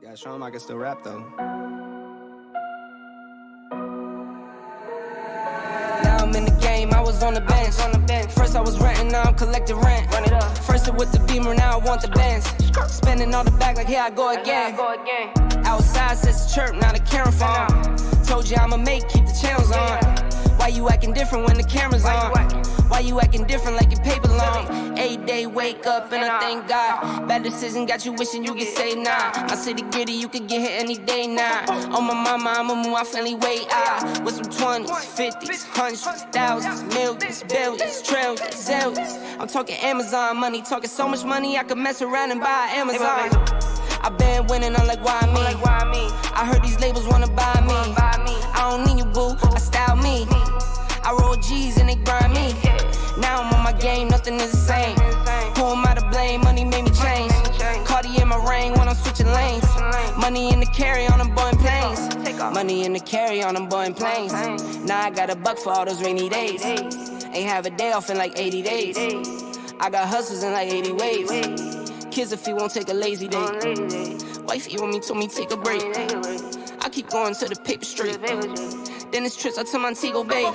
Yeah, show him I can still rap though. Now I'm in the game, I was on the bench. First I was renting, now I'm collecting rent. Run it up. First it with the Beamer, now I want the Benz. Spending all the back like here I go again. Outside says the chirp, now the camera phone. Told you I'ma keep the channels on. Why you acting different when the camera's on? Why you acting different like your paper long? 8 day wake up and I thank God. Bad decision got you wishing you could say nah. I say the gritty, you could get hit any day now. On my mama, I'ma move my family way out. With some 20s, 50s, hundreds, thousands, millions, billions, trillions, zillions. I'm talking Amazon money, talking so much money I could mess around and buy Amazon. I been winning, I'm like, why me? I heard these labels wanna buy me. I don't need you, boo, I style me. I roll G's and they grind me. Now I'm on my game, nothing is the same. Who am I to blame? Money made me change. Cardi in my ring when I'm switching lanes. Money in the carry on them Boeing planes. Money in the carry on them Boeing planes. Now I got a buck for all those rainy days. Ain't have a day off in like 80 days. I got hustles in like 80 ways. Kids if he won't take a lazy day. Wifey when me told me take a break. I keep going to the paper street. Then it's trips out to Montego Bay.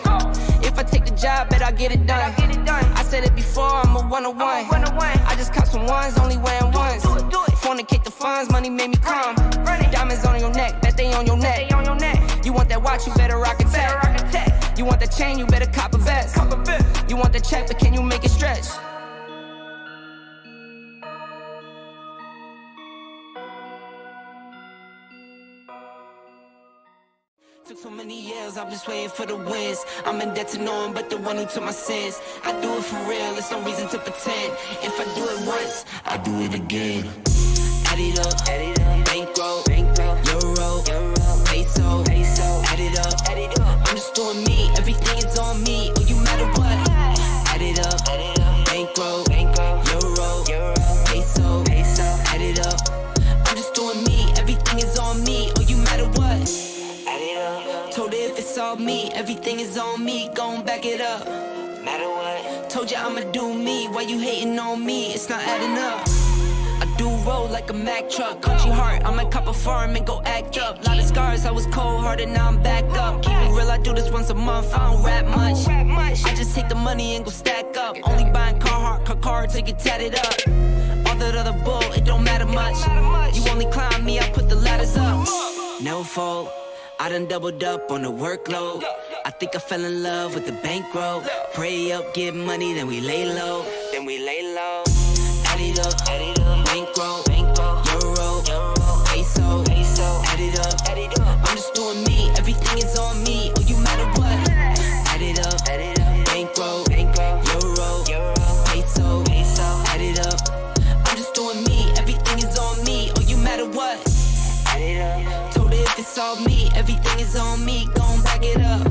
If I take the job, bet I get it done. I said it before, I'm a 101. I just caught some ones, only wearing ones. Fornicate the funds, money made me calm. Diamonds on your neck, bet they on your neck. You want that watch, you better rock a tech. You want that chain, you better cop a vest. You want the check, but can you make it stretch? Took so many years, I'm just waiting for the wins. I'm in debt to no one but the one who took my sins. I do it for real, there's no reason to pretend. If I do it once, I do it again. Add it up, bankroll, euro, peso, add it up. I'm just doing me, everything is on me, oh you matter what. Add it up, bankroll, euro, peso, add it up. I'm just doing me, everything is on me, oh you matter what. Told her if it's all me, everything is on me, gon' back it up. Matter what? Told you I'ma do me, why you hating on me? It's not adding up. I do roll like a Mack truck, country heart, I might cop a farm and go act up. Lot of scars, I was cold-hearted, now I'm back up. Keep it real, I do this once a month, I don't rap much. I just take the money and go stack up. Only buying car cards, so you get tatted up. All that other bull, it don't matter much. You only climb me, I put the ladders up. No fault. I done doubled up on the workload. I think I fell in love with the bankroll. Pray up, get money, then we lay low. Add it up, bankroll, euro, peso, add it up. I'm just doing me, everything is on me, oh you matter what. Add it up, bankroll, euro, peso, add it up. I'm just doing me, everything is on me, oh you matter what. Add it up. If it's all me, everything is on me, gon' back it up.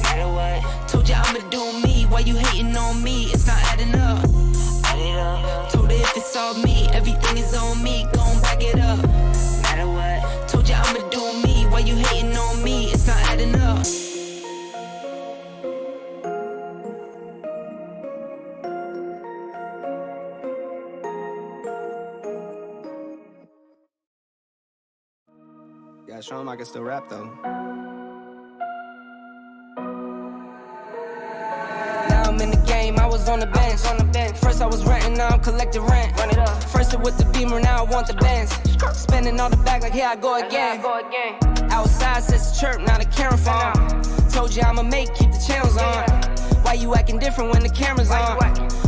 Matter what? Told you I'ma do me, why you hating on me? It's not adding up. Add it up. Told her if it's all me, everything is on me, gon' back it up. Matter what? Told you I'ma do me, why you hating on me? It's not adding up. Yeah, show him I can still rap though. Now I'm in the game, I was on the bench. First I was renting, now I'm collecting rent. First it with the Beamer, now I want the Benz. Spending all the back like here I go again. Outside says the chirp, now the camera phone. Told you I'ma keep the channels on. Why you acting different when the camera's on?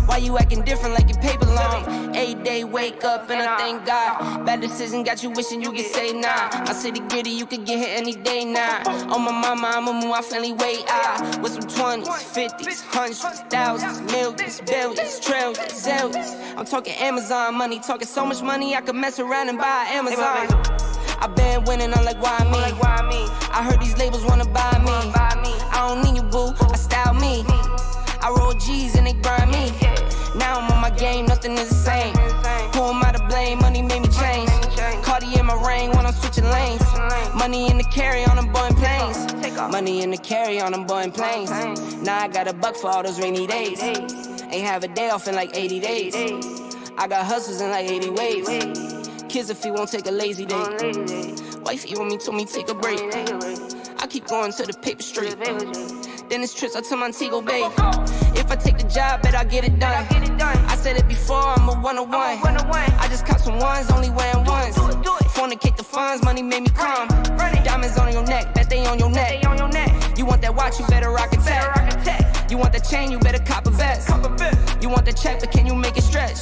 Why you acting different like your paper long? 8 day wake up and I thank God. Bad decision got you wishing you could say nah. I say the gritty, you could get hit any day now. On my mama, I'ma move my family way out. With some 20s, 50s, hundreds, thousands, millions, billions, trillions, zillions. I'm talking Amazon money, talking so much money I could mess around and buy Amazon. I been winning, I'm like, why me? I heard these labels wanna buy me. I don't need you, boo, I style me. I roll G's and they grind me. Now I'm on my game, nothing is the same. Who am I to blame? Money made me change. Cardi in my ring when I'm switching lanes. Money in the carry on them Boeing planes. Money in the carry on them Boeing planes. Now I got a buck for all those rainy days. Ain't have a day off in like 80 days. I got hustles in like 80 ways. Kids if he won't take a lazy day. Wifey on me told me take a break. I keep going to the paper straight. Then it's trips out to Montego Bay. If I take the job, bet I get it done. I said it before, I'm a 101. I just caught some ones, only wearing ones. Fornicate the funds, money made me calm. Diamonds on your neck, bet they on your neck. You want that watch, you better rock a tech. You want that chain, you better cop a vest. You want the check, but can you make it stretch?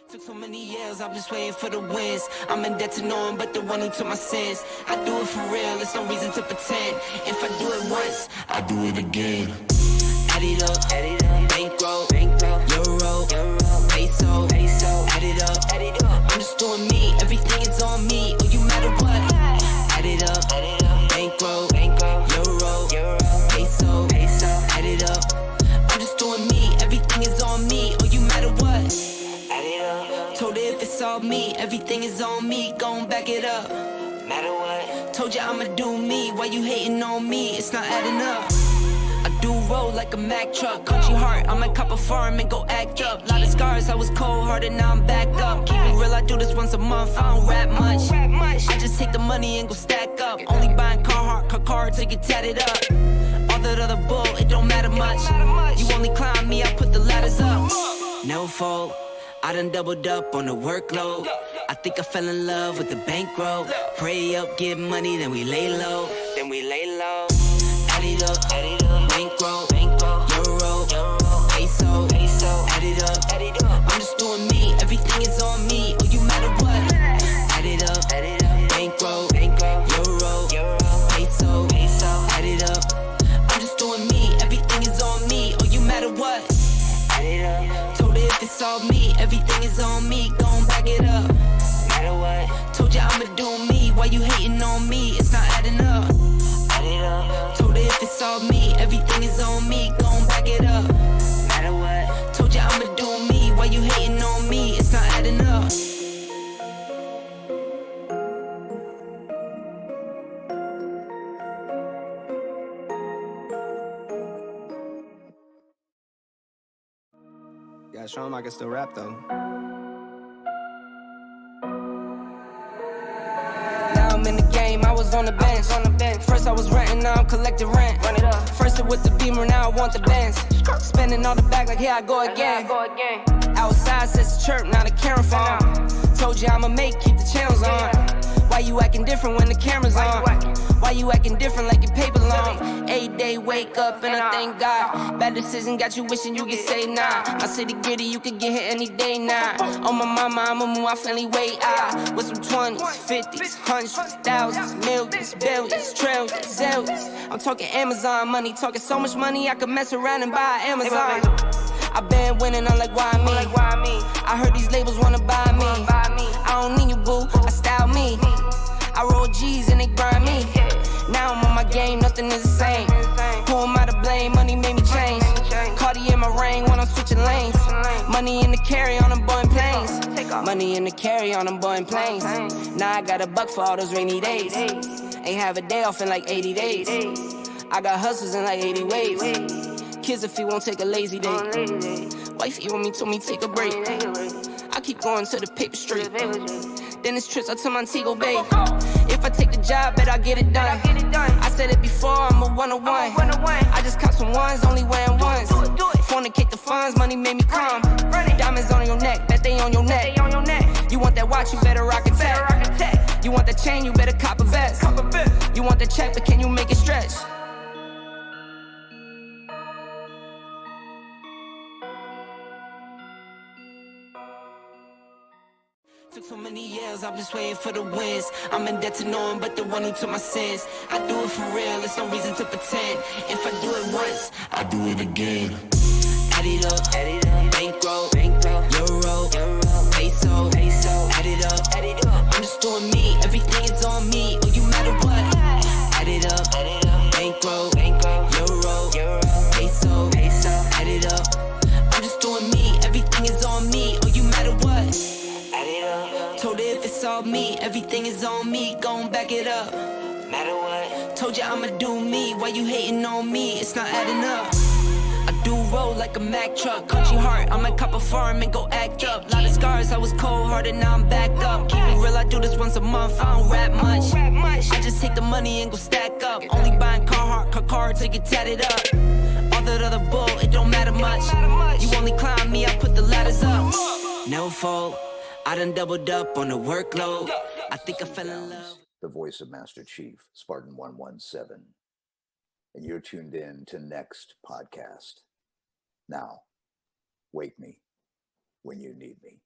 Took so many years, I'm just waiting for the wins. I'm in debt to no one but the one who took my sins. I do it for real, there's no reason to pretend. If I do it once, I do it again. Add it up, bankroll, euro, peso, add it up. I'm just doing me, everything is on me. Oh, you matter what? Add it up, bankroll, euro, peso, add it up. I'm just doing me, everything is on me. Oh, you matter what? Told her if it's all me, everything is on me, gon' back it up. Matter what? Told you I'ma do me, why you hating on me? It's not adding up. I do roll like a Mack truck, country heart, I might cop a farm and go act up. Lot of scars, I was cold-hearted, now I'm back up. Keep it real, I do this once a month, I don't rap much. I just take the money and go stack up. Only buying car to get tatted up. All that other bull, it don't matter much. You only climb me, I put the ladders up. No fault. I done doubled up on the workload. I think I fell in love with the bankroll. Pray up, get money, then we lay low. Add it up, bankroll, euro, peso, add it up. I'm just doing me, everything is on me. Oh, you matter what? Add it up, bankroll, euro, peso, add it up. I'm just doing me, everything is on me. Oh, you matter what? Add it up. Told her if it's all me, everything is on me, gon' back it up. Matter what? Told you I'ma do me, why you hating on me? It's not adding up. Add it up. Told her if it's all me, everything is on me, gon' back it up. Matter what? Told you I'ma do me, why you hating on me? It's not adding up. Gotta show him I can still rap though. Now I'm in the game, I was on the bench. First I was renting, now I'm collecting rent. Run it up. First it with the Beamer, now I want the Benz. Spending all the bag like here I go again. Outside says the chirp, now the camera phone. Told you I'ma make, keep the channels on. Why you acting different when the camera's on? Why you acting different like your paper long? 8 day wake up and I thank God. Bad decision got you wishing you could say nah. My city gritty, you could get hit any day now. On my mama, I'ma move my family way out. With some 20s, 50s, hundreds, thousands, millions, billions, trillions, zillions. I'm talking Amazon money, talking so much money I could mess around and buy Amazon. I been winning, I'm like, why me? I heard these labels wanna buy me. I don't need you, boo, I style me. I roll G's and they grind me. Now I'm on my game, nothing is the same. Who am I to blame? Money made me change. Cardi in my ring when I'm switching lanes. Money in the carry on them Boeing planes. Money in the carry on them Boeing planes. Now I got $1 for all those rainy days. Ain't have a day off in like 80 days. I got hustles in like 80 ways. Kids if he won't take a lazy day. Wifey on me told me take a break. I keep going to the paper straight. Then it's trips out to Montego Bay. If I take the job, bet I get it done. I said it before, I'm a 101. I just caught some ones, only wearing ones. Fornicate the funds, money made me calm. Diamonds on your neck, bet they on your neck. You want that watch, you better rock a tech. You want that chain, you better cop a vest. You want the check, but can you make it stretch? Took so many years, I'm just waiting for the wins. I'm in debt to no one but the one who took my sins. I do it for real, there's no reason to pretend. If I do it once, I do it again. Add it up, bankroll, euro, peso, add it up. I'm just doing me, everything is on me. Oh, you matter what? Add it up, bankroll, euro, peso, add it up. I'm just doing me, everything is on me. Oh, you matter what? Told her if it's all me, everything is on me, gon' back it up. matter what. Told you I'ma do me, why you hating on me? It's not adding up. I do roll like a Mack truck. Country heart, I might cop a farm and go act up. Lot of scars, I was cold-hearted, now I'm back up. Keep it real, I do this once a month, I don't rap much. I just take the money and go stack up. Only buying car to get tatted up. All that other bull, it don't matter much. You only climb me, I put the ladders up. No fault, I done doubled up on the workload. I think I fell in love. The voice of Master Chief, Spartan 117. And you're tuned in to Next Podcast. Now, wake me when you need me.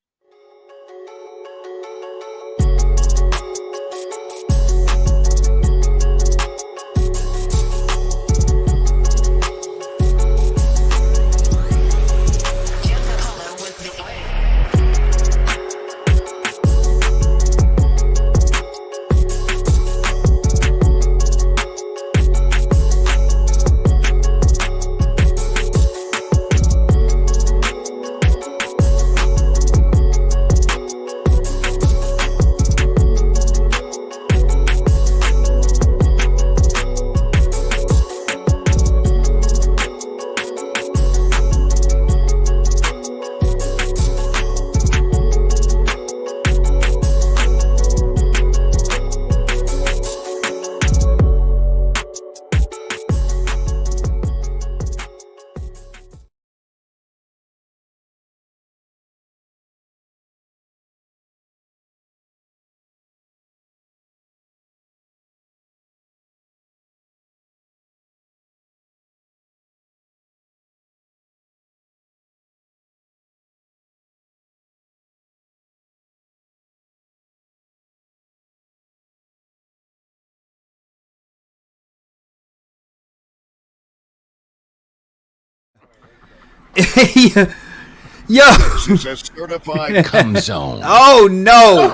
Yo. This is a certified cum zone. Oh, no.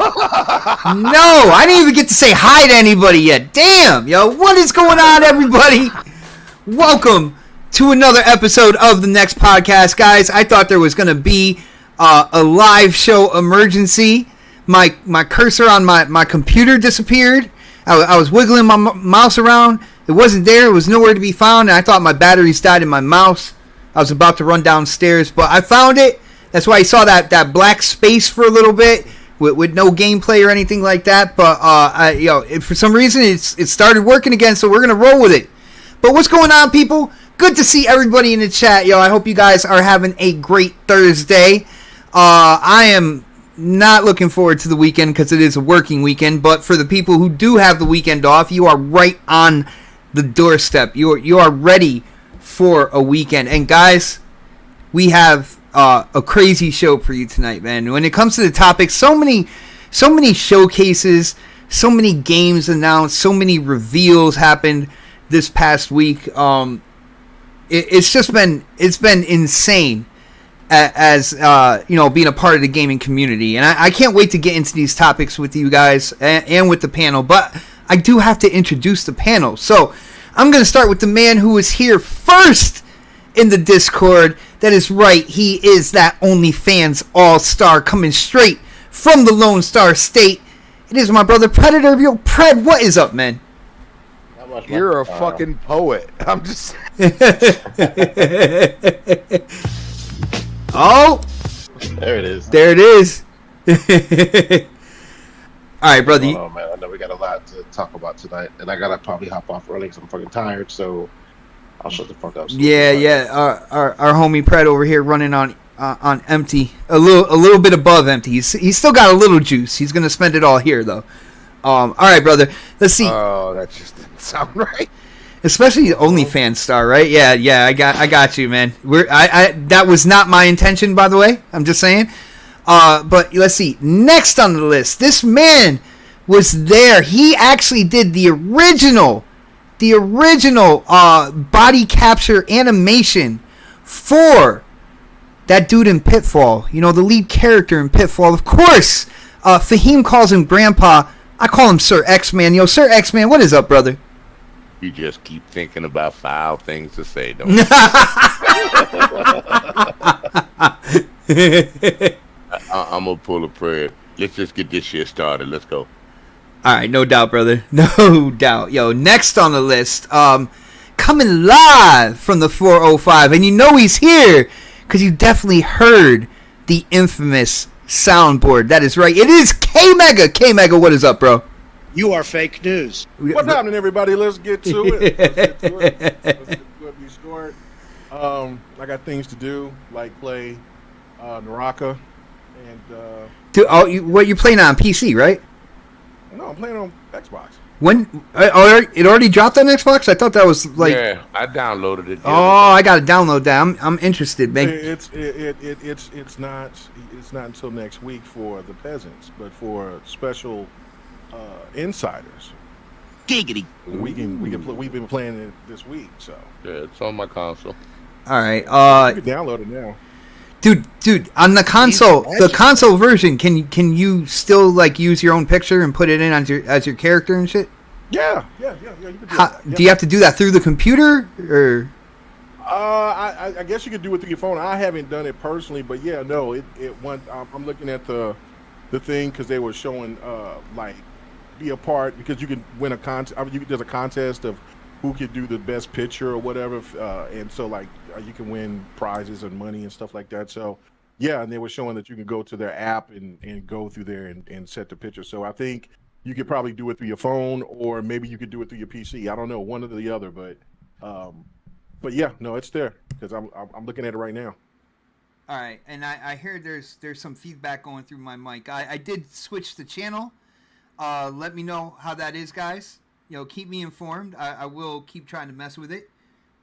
No, I didn't even get to say hi to anybody yet. Damn, yo. What is going on, everybody? Welcome to another episode of the Next Podcast. Guys, I thought there was going to be a live show emergency. My cursor on my computer disappeared. I was wiggling my mouse around. It wasn't there. It was nowhere to be found. And I thought my batteries died in my mouse. I was about to run downstairs, but I found it. That's why I saw that black space for a little bit with no gameplay or anything like that. But for some reason it started working again, so we're gonna roll with it. But what's going on, people? Good to see everybody in the chat, yo. I hope you guys are having a great Thursday. I am not looking forward to the weekend because it is a working weekend. But for the people who do have the weekend off, you are right on the doorstep. You are ready for a weekend. And guys, we have a crazy show for you tonight, man. When it comes to the topics, so many showcases, so many games announced, so many reveals happened this past week. It's been insane as being a part of the gaming community, and I can't wait to get into these topics with you guys and with the panel. But I do have to introduce the panel, so I'm going to start with the man who was here first in the Discord. That is right. He is that OnlyFans all-star coming straight from the Lone Star State. It is my brother Predator. Yo, Pred, what is up, man? You're a fucking poet. I'm just... Oh! There it is. There it is. All right, brother. Oh, man. I know we got a lot to talk about tonight, and I gotta probably hop off early because I'm fucking tired, so I'll shut the fuck up. Yeah. Our homie Pred over here running on empty, a little bit above empty. He's still got a little juice. He's gonna spend it all here though. All right, brother. Let's see. Oh, that just didn't sound right. Especially the OnlyFans star, right? Yeah. I got you, man. That was not my intention, by the way. I'm just saying. But let's see. Next on the list, this man was there. He actually did the original body capture animation for that dude in Pitfall. You know, the lead character in Pitfall. Of course, Fahim calls him Grandpa. I call him Sir X-Man. Yo, Sir X-Man, what is up, brother? You just keep thinking about foul things to say, don't you? I'm gonna pull a prayer. Let's just get this shit started. Let's go. All right, no doubt, brother. No doubt. Yo, next on the list, coming live from the 405, and you know he's here because you definitely heard the infamous soundboard. That is right. It is K-Mega. K-Mega, what is up, bro? You are fake news. What's happening, everybody? Let's get to it. Let's get to it. Be short. I got things to do, like play Naraka, and Dude, what you playing on PC, right? no, I'm playing on Xbox. When it already dropped on Xbox? I thought that was like. Yeah, I downloaded it. Oh, I gotta download that. I'm interested, man. It's not until next week for the peasants, but for special insiders. Giggity. We've been playing it this week, so Yeah, it's on my console. All right, you can download it now. dude, on the console version, can you still like use your own picture and put it in as your character and shit? Yeah. You can do that. Do you have to do that through the computer or? I guess you could do it through your phone. I haven't done it personally, but yeah, no, it went. I'm looking at the thing because they were showing like be a part because you can win a contest. There's a contest of who could do the best picture or whatever, and so like you can win prizes and money and stuff like that. So yeah, and they were showing that you can go to their app and go through there and set the picture. So I think you could probably do it through your phone, or maybe you could do it through your PC. I don't know, one or the other, but yeah, no, it's there because I'm looking at it right now. All right, and I hear there's some feedback going through my mic. I did switch the channel. Let me know how that is, guys. You know, keep me informed. I will keep trying to mess with it.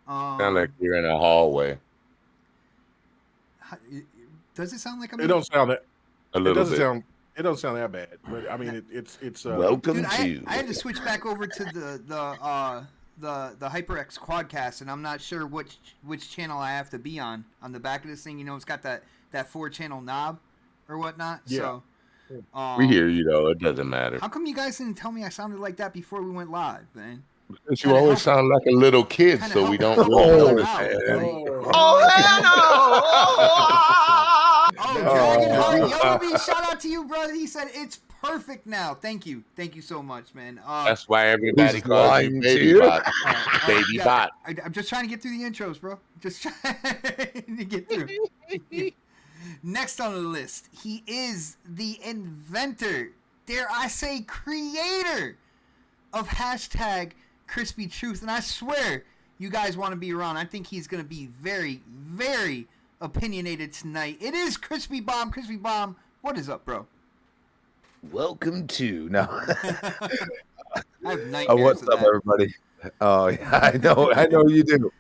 Sound like you're in a hallway. Does it sound like I'm? It don't sound that. A little bit. It doesn't sound that bad, but I mean it's. Welcome Dude, to. I had to switch back over to the HyperX Quadcast, and I'm not sure which channel I have to be on the back of this thing. You know, it's got that 4-channel knob or whatnot. Yeah. So We hear you though. It doesn't matter. how come you guys didn't tell me I sounded like that before we went live, man? Because you always sound like a little kid, so we don't really understand. Dragon Heart, Yobi, shout out to you, brother. He said it's perfect now. Thank you so much, man. That's why everybody Who's calls lying you to Baby you? Bot. Baby Bot. I'm just trying to get through the intros, bro. Just trying to get through. Next on the list, he is the inventor, dare I say creator, of hashtag Crispy Truth. And I swear you guys want to be around. I think he's going to be very, very opinionated tonight. It is Crispy Bomb. Crispy Bomb, what is up, bro? Welcome to no. I have nightmares What's of up, that. everybody? Oh, yeah, I know you do.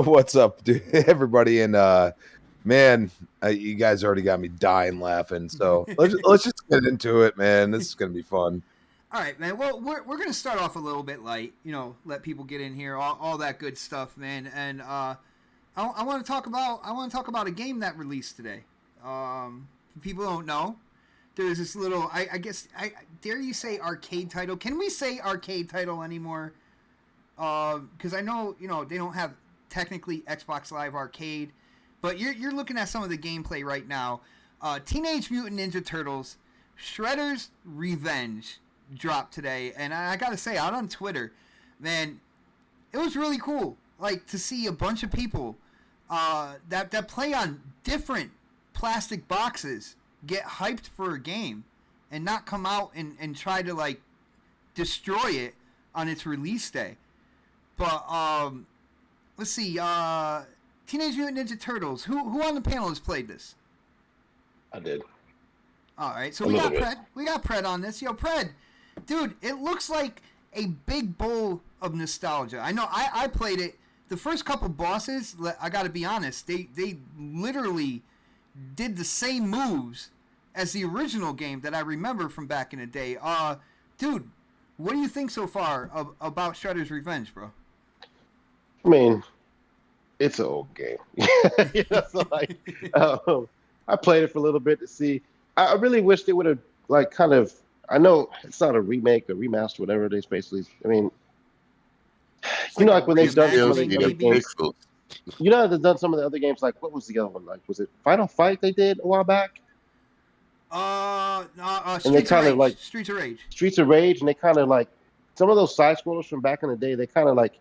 What's up, dude? Everybody, and man, you guys already got me dying laughing. So let's just get into it, man. This is gonna be fun. All right, man. Well, we're gonna start off a little bit light. You know, let people get in here, all that good stuff, man. And I want to talk about a game that released today. People don't know. There's this little, I guess, dare you say arcade title? Can we say arcade title anymore? Because I know, you know, they don't have technically Xbox Live Arcade, but you're looking at some of the gameplay right now. Teenage Mutant Ninja Turtles, Shredder's Revenge dropped today, and I gotta say, out on Twitter, man, it was really cool. Like to see a bunch of people that play on different plastic boxes get hyped for a game and not come out and try to like destroy it on its release day. But let's see, Teenage Mutant Ninja Turtles. Who on the panel has played this? I did. All right, so we got Pred. We got Pred on this. Yo, Pred, dude, it looks like a big bowl of nostalgia. I know I played it. The first couple bosses, I got to be honest, they literally did the same moves as the original game that I remember from back in the day. Dude, what do you think so far about Shredder's Revenge, bro? I mean, it's an old game. You know, so like, I played it for a little bit to see. I really wish they would have like kind of. I know it's not a remake or remaster, whatever it is. Basically, I mean, you know, like when they've done some of the other games. You know, they've done some of the other games. Like, what was the other one? Like, was it Final Fight they did a while back? and they kind of like Streets of Rage. Streets of Rage, and they kind of like some of those side scrollers from back in the day. They kind of like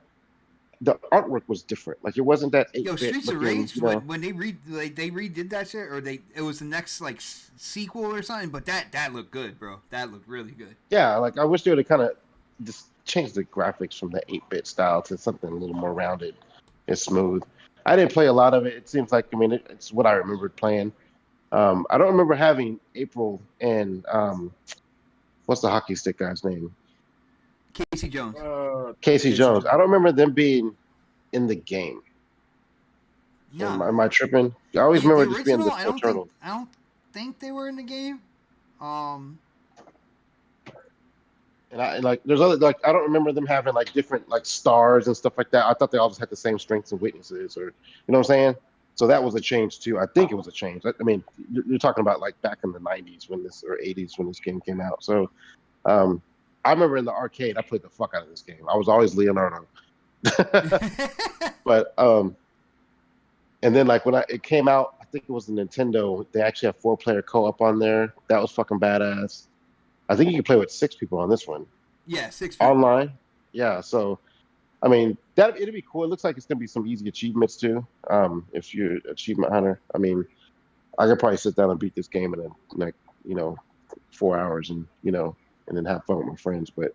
the artwork was different. Like it wasn't that 8-bit. Yo, Streets of looking, Rage, you know. when they redid that shit, or it was the next like sequel or something. But that looked good, bro. That looked really good. Yeah, like I wish they would have kind of just changed the graphics from the 8-bit style to something a little more rounded and smooth. I didn't play a lot of it. It seems like, I mean, it's what I remembered playing. I don't remember having April and what's the hockey stick guy's name? Casey Jones. Casey Jones. I don't remember them being in the game. So No. am I tripping? I always remember just being the I don't turtle. think, I don't think they were in the game. And I like there's other like I don't remember them having like different like stars and stuff like that. I thought they all just had the same strengths and weaknesses, or you know what I'm saying? So that was a change too. I think it was a change. I mean, you're talking about like back in the 90s when this or 80s when this game came out. So I remember in the arcade I played the fuck out of this game. I was always Leonardo. But and then like when it came out, I think it was the Nintendo, they actually have 4-player co-op on there. That was fucking badass. I think you can play with 6 people on this one. Yeah, 6 people. Online. Yeah, so I mean it'd be cool. It looks like it's gonna be some easy achievements too. If you're an achievement hunter. I mean, I could probably sit down and beat this game in like 4 hours and and then have fun with my friends. But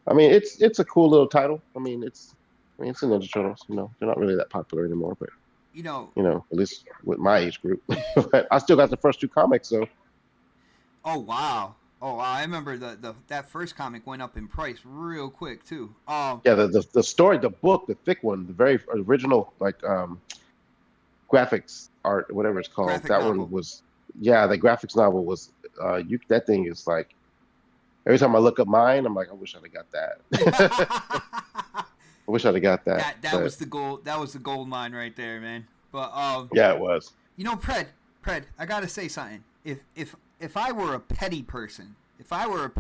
I mean it's a cool little title. I mean it's a Ninja Turtles, they're not really that popular anymore, but at least with my age group. But I still got the first 2 comics, so. Oh wow. I remember that first comic went up in price real quick too. Yeah, the story, the book, the thick one, the very original like graphics art, whatever it's called. Graphic that novel. one was the graphics novel was that thing is like every time I look at mine, I'm like, I wish I'd have got that. I wish I'd have got that. That was the gold. That was the gold mine right there, man. But yeah, it was. Pred, I gotta say something. If I were a petty person, I would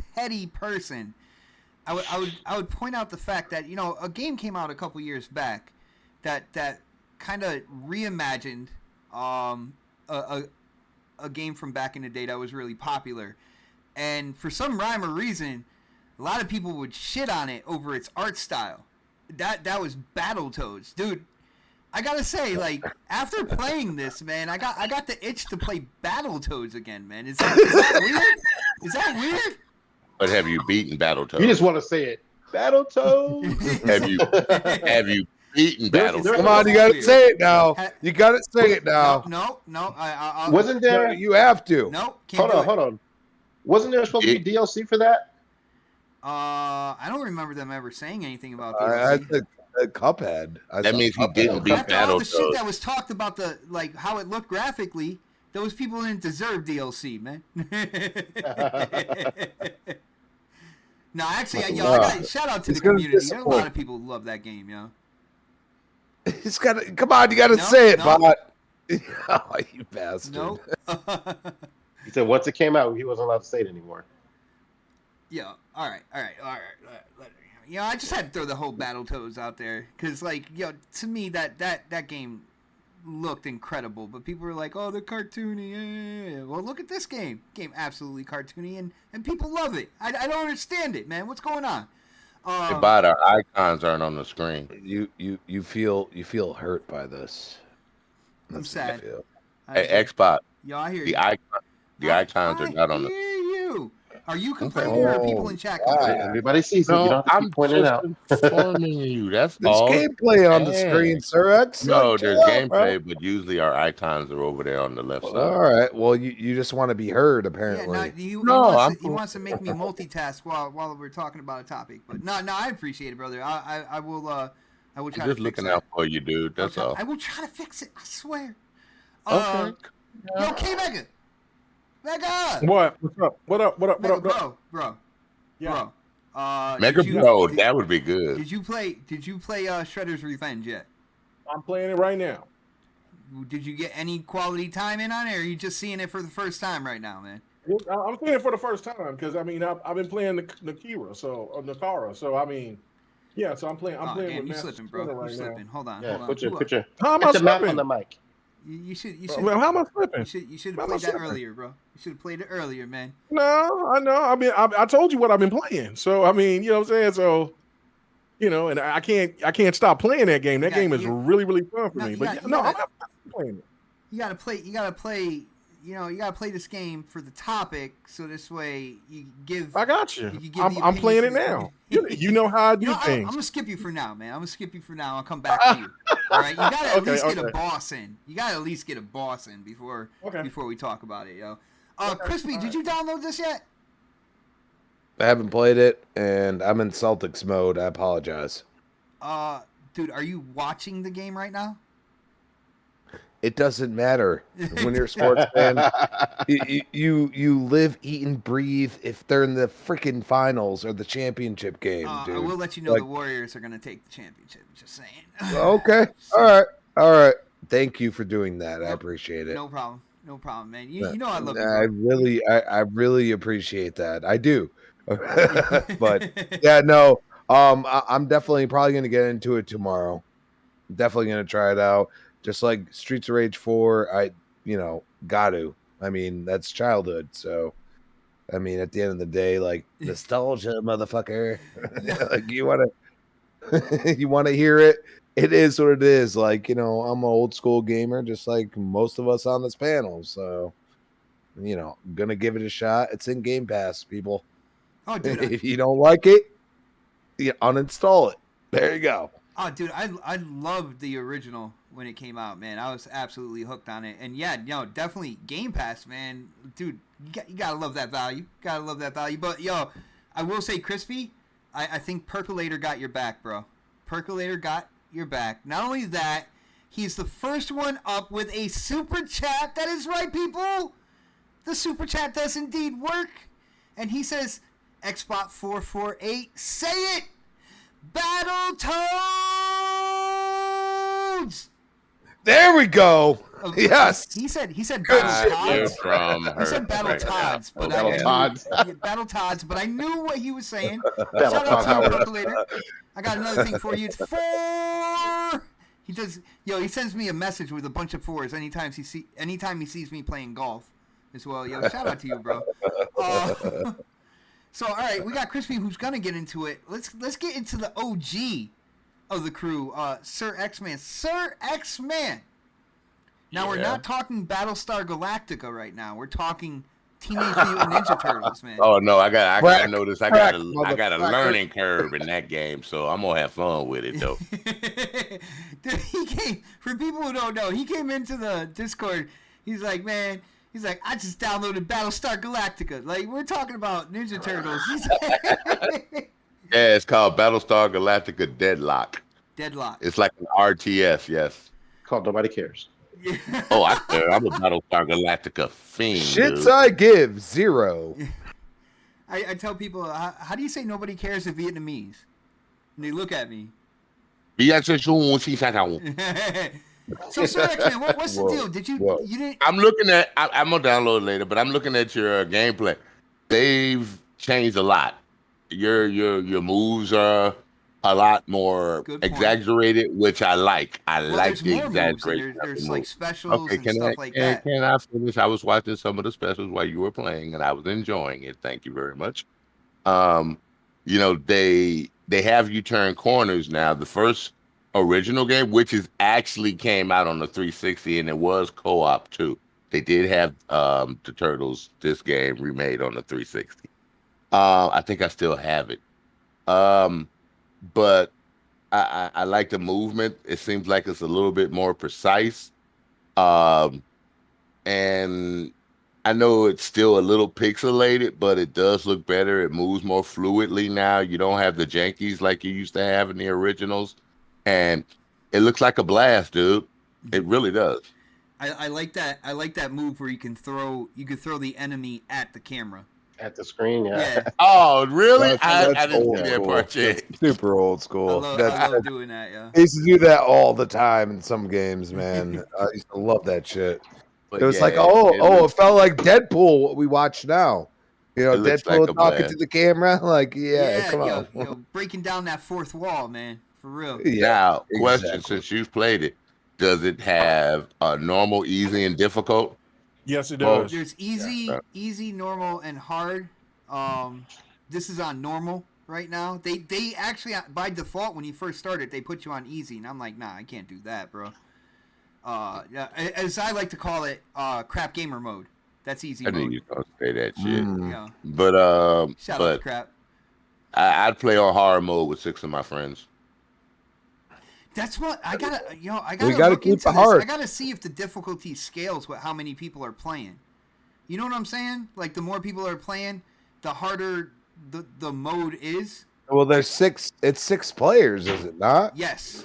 point out the fact that a game came out a couple years back that kind of reimagined a game from back in the day that was really popular, and for some rhyme or reason, a lot of people would shit on it over its art style. That was Battletoads, dude. I gotta say, like, after playing this, man, I got the itch to play Battletoads again, man. Is that weird? Is that weird? But have you beaten Battletoads? You just want to say it, Battletoads. have you beaten Battletoads? Come on, you gotta say it now. You gotta say it now. No. I Wasn't there? You have to. No. Hold on. Wasn't there supposed to be DLC for that? I don't remember them ever saying anything about I DLC. think Cuphead. That means he didn't beat After all the shit Battletoads. that was talked about how it looked graphically, those people didn't deserve DLC, man. No, actually, I got shout out to the community. There's a lot of people who love that game, yo. It's gotta come on. You gotta say it, Bot. Oh, you bastard. No. He said once it came out, he wasn't allowed to say it anymore. Yeah. All right. I just had to throw the whole Battletoads out there because, to me that game looked incredible, but people were like, "Oh, they're cartoony." Well, look at this game. Game absolutely cartoony, and people love it. I don't understand it, man. What's going on? But our icons aren't on the screen. You feel hurt by this. I'm That's what I sad. feel. Hey, Xbox, Yo, I hear the you. icons are not on I the. hear you. Are you complaining or are people in chat Oh, complaining? Everybody sees it. You don't have to I'm keep pointing it out. informing you. That's There's all. gameplay on the Yeah. screen, sir. That's No, chill there's out, bro. gameplay, but usually our icons are over there on the left side. All right. Well, you just want to be heard, Yeah, apparently. he No, wants I'm- to make me multitask while we're talking about a topic. But no, I appreciate it, brother. I will try I'm to just fix looking it. out for you, dude. That's all. I will try to fix it. I swear. Okay. Yo, K Mega. Mega. What? What's up? What up? Bro. Yeah. Mega did you- Bro, did- that would be good. Did you play Shredder's Revenge yet? I'm playing it right now. Did you get any quality time in on it, or are you just seeing it for the first time right now, man? I'm playing it for the first time because I've been playing Nakara, so I mean, yeah. So I'm playing. I'm playing Damn, with you Master slipping, bro. Splinter You right slipping. now. Hold on. Yeah, Hold on. put your How am I put your map slipping? on the mic. You should. Well, how am I slipping? You should How have am I played that slipping? earlier, bro. You should have played it earlier, man. No, I know. I mean, I told you what I've been playing. So I mean, you know what I'm saying. So and I can't stop playing that game. That game is really, really fun for me. But I'm playing it. You gotta play. You gotta play this game for the topic, so this way you give. I got you. I'm playing it now. You know how I do things. I'm gonna skip you for now, man. I'll come back to you. All right, you gotta at least get a boss in. You gotta at least get a boss in before we talk about it, yo. Crispy, did you download this yet? I haven't played it, and I'm in Celtics mode. I apologize. Dude, are you watching the game right now? It doesn't matter when you're a sports fan. You live, eat, and breathe if they're in the freaking finals or the championship game, dude. I will let you know the Warriors are gonna take the championship. Just saying. Okay. All right. Thank you for doing that. I appreciate it. No problem, man. You know I love you. I really appreciate that. I do. But yeah, no. I'm definitely probably gonna get into it tomorrow. Definitely gonna try it out. Just like Streets of Rage 4, I got to. I mean, that's childhood. So, I mean, at the end of the day, like nostalgia, motherfucker. Like you want to hear it. It is what it is. Like, I'm an old school gamer, just like most of us on this panel. So, gonna give it a shot. It's in Game Pass, people. Oh, dude. If you don't like it, you uninstall it. There you go. Oh, dude, I loved the original when it came out, man. I was absolutely hooked on it. And yeah, definitely Game Pass, man. Dude, you gotta love that value. But yo, I will say, Crispy, I think Percolator got your back, bro. Percolator got your back. Not only that, he's the first one up with a super chat. That is right, people. The super chat does indeed work. And he says, Ep.24, say it! Battletoads! There we go. Yes. He said Battletoads. He said Battletoads, but Battletoads, but I knew what he was saying. Shout out to you, Percolator. I got another thing for you. It's 4. He sends me a message with a bunch of 4s anytime he sees me playing golf as well. Yo, shout out to you, bro. So, all right, we got Crispy who's going to get into it. Let's get into the OG of the crew, Sir X-Man. Sir X-Man! Now, we're not talking Battlestar Galactica right now. We're talking Teenage Mutant Ninja Turtles, man. Oh, no, I got notice. I got a learning curve in that game, so I'm going to have fun with it, though. Dude, for people who don't know, he came into the Discord. He's like, man... He's like, I just downloaded Battlestar Galactica. Like, we're talking about Ninja Turtles. Yeah, it's called Battlestar Galactica Deadlock. It's like an RTS, yes. Called Nobody Cares. Oh, I'm a Battlestar Galactica fiend. Shits dude. I give 0. I tell people, how do you say nobody cares in Vietnamese? And they look at me. So, Sir X-Man, what's the deal? You didn't? I'm gonna download it later, but I'm looking at your gameplay. They've changed a lot. Your moves are a lot more exaggerated, which I like. I like the exaggeration. There's like specials and stuff like that. Can I finish? I was watching some of the specials while you were playing, and I was enjoying it. Thank you very much. They have you turn corners now. The first original game, which actually came out on the 360, and it was co-op too. They did have the Turtles, this game remade on the 360. I think I still have it. But I like the movement. It seems like it's a little bit more precise. And I know it's still a little pixelated, but it does look better. It moves more fluidly now. You don't have the jankies like you used to have in the originals. And it looks like a blast, dude. It really does. I like that. I like that move where you can throw the enemy at the camera. At the screen, yeah. Oh, really? That's I didn't see that school. part yet. Super old school. I love doing that, yeah. I used to do that all the time in some games, man. I used to love that shit. But it was yeah, like, it felt like Deadpool, what we watch now. Deadpool like talking to the camera. Like, come on. Breaking down that fourth wall, man. For real. Yeah. Question, exactly. since you've played it, does it have normal, easy, and difficult? Yes, it does. There's easy, normal, and hard. This is on normal right now. They actually by default when you first started they put you on easy, and I'm like, nah, I can't do that, bro. As I like to call it, crap gamer mode. That's easy I mode. knew you were gonna say that shit. Yeah. But Shout out to crap. I'd play on hard mode with 6 of my friends. That's what I gotta. We gotta look keep into it this. hard. I gotta see if the difficulty scales with how many people are playing. You know what I'm saying? Like the more people are playing, the harder the mode is. Well, there's 6. It's 6 players, is it not? Yes.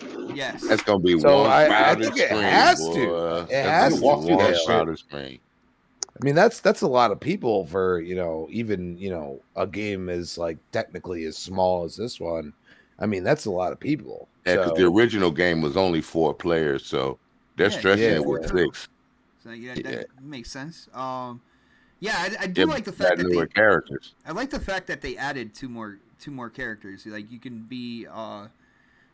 That's gonna be So one I crowded think it screen. has boy. to. It That's has gonna to. walk be through one that shit. crowded screen. I mean, that's a lot of people for even a game as like technically as small as this one. I mean, that's a lot of people. Yeah, because So- the original game was only 4 players, so they're stretching yeah, it with yeah. 6. So that Yeah. makes sense. I do like the fact that newer they. characters. I like the fact that they added two more characters. Like you can be.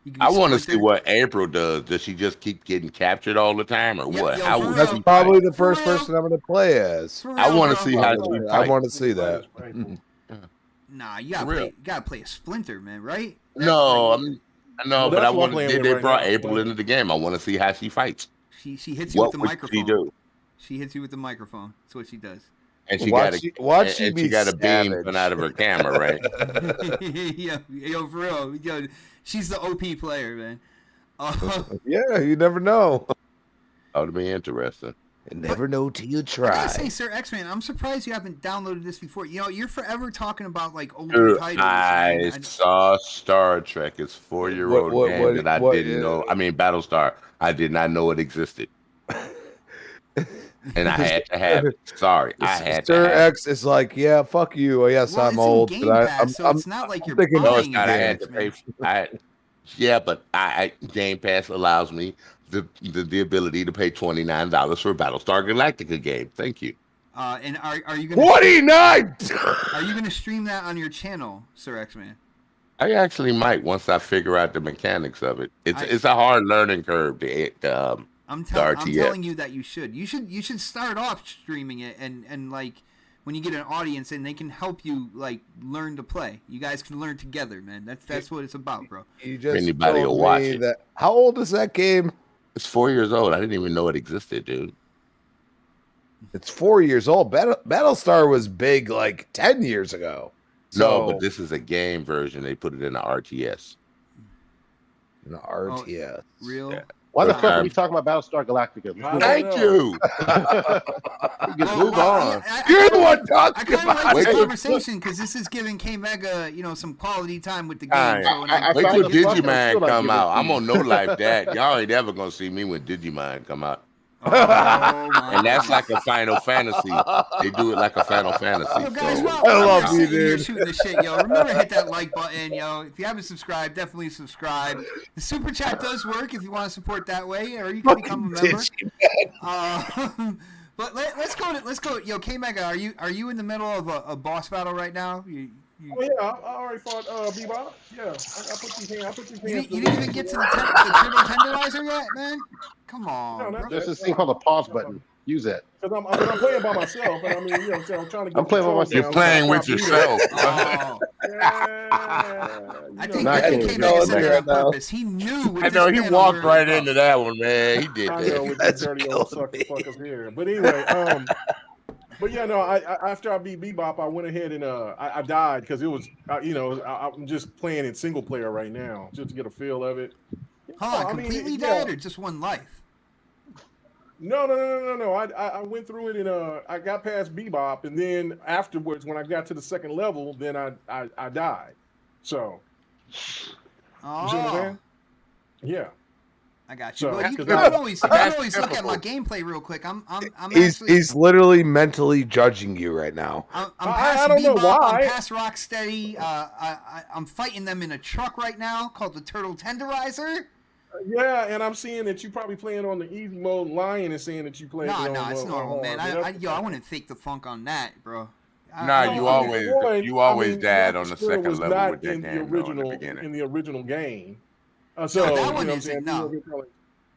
You can I be want to see Splinter. what April does. Does she just keep getting captured all the time, or Yo, what? yo, How for would real. That's she probably fight? the first For real. person I'm going to play as. For I real, want to bro. see how she I fights. want to see that. Nah, you For real. gotta play a Splinter, man, right? No, That's I know, Well, but that's I what I'm want. playing They with right brought now. April into the game. I want to see how she fights. she hits you What with the would microphone. she do? She hits you with the microphone. That's what she does. And she Watch got she be a beam savage. coming out of her camera, right? yo, for real. Yo, she's the OP player, man. Yeah, you never know. That would be interesting. You never know till you I try. gotta say, Sir X-Man, I'm surprised you haven't downloaded this before. You're forever talking about like older Dude, titles. I man. saw Star Trek. It's 4-year-old What- game what- that I what- didn't know. I mean, Battlestar. I did not know it existed. And I had to have it. Sorry, I had to Sir have it. X is like, yeah, fuck you. Yes, Well, I'm it's old, in but Game I, Pass, I'm, so I'm, it's not like I'm you're thinking- No, it's buying not. I games, had to man. pay. Yeah, but I Game Pass allows me the ability to pay $29 for a Battlestar Galactica game. Thank you. And are you gonna 29. are you gonna stream that on your channel, Sir X-Man? I actually might once I figure out the mechanics of it. I- It's a hard learning curve. I'm RTS. telling you that you should. You should start off streaming it and like when you get an audience and they can help you like learn to play. You guys can learn together, man. That's what it's about, bro. You just Anybody told will watch me it. that. How old is that game? It's 4 years old. I didn't even know it existed, dude. It's 4 years old. Battlestar was big like 10 years ago. No, but this is a game version. They put it in the RTS. in the RTS. Real. Yeah. Why the fuck are we talking about Battlestar Galactica? I don't Thank know. you. We can move on. You're the one I talking kind of about like this Wait. conversation because this is giving K Mega, some quality time with the game. Alright. So when I Wait found till the fuck, I'm Digimon still not come giving out. it I'm to on no life that. Y'all ain't ever gonna see me when Digimon come out. Oh, my And that's goodness. like a Final Fantasy. They do it like a Final Fantasy. Yo, guys, So, while I love we're you, sitting here dude. shooting the shit, yo, remember to hit that like button, yo. If you haven't subscribed, definitely subscribe. The super chat does work if you want to support that way, or you can become a member. But let's go. Yo, K Mega, are you in the middle of a boss battle right now? Oh yeah, I already fought Bebop. Yeah, I put these hands. You didn't even get to the turtle tenderizer yet, man. Come on, No, bro. not There's this thing called a pause button. Use that. Because I'm playing by myself, and I mean, so I'm trying to get. I'm playing by control myself. You're down, playing so I with beat it. yourself. Oh, I think Not K kidding. Mega No, said that right on now. purpose. He knew. With I this know he panel walked where it right was into that one, man. He did I know that. with That's these dirty old killing me. fuckers here. But anyway, but yeah, no. I after I beat Bebop, I went ahead and I died because it was I'm just playing in single player right now just to get a feel of it. Hold on, I mean, completely yeah. died or just one life? No. I went through it and I got past Bebop, and then afterwards, when I got to the second level, then I died. So you see what I'm Oh, saying? Yeah. I got you. So, Well, you because can I- always look at my gameplay real quick. I'm He's actually he's literally mentally judging you right now. I'm I past don't know Bebop, why. I'm past Rocksteady. I'm fighting them in a truck right now called the Turtle Tenderizer. Yeah, and I'm seeing that you probably playing on the easy mode. Lion is saying that you playing. No, on it's normal, hard, man. but I wouldn't fake the funk on that, bro. Nah, No, you I always mean, died that on the still second was level not with that in the game though, in the original beginning. in the original game. that So you know one what I'm isn't, saying? no.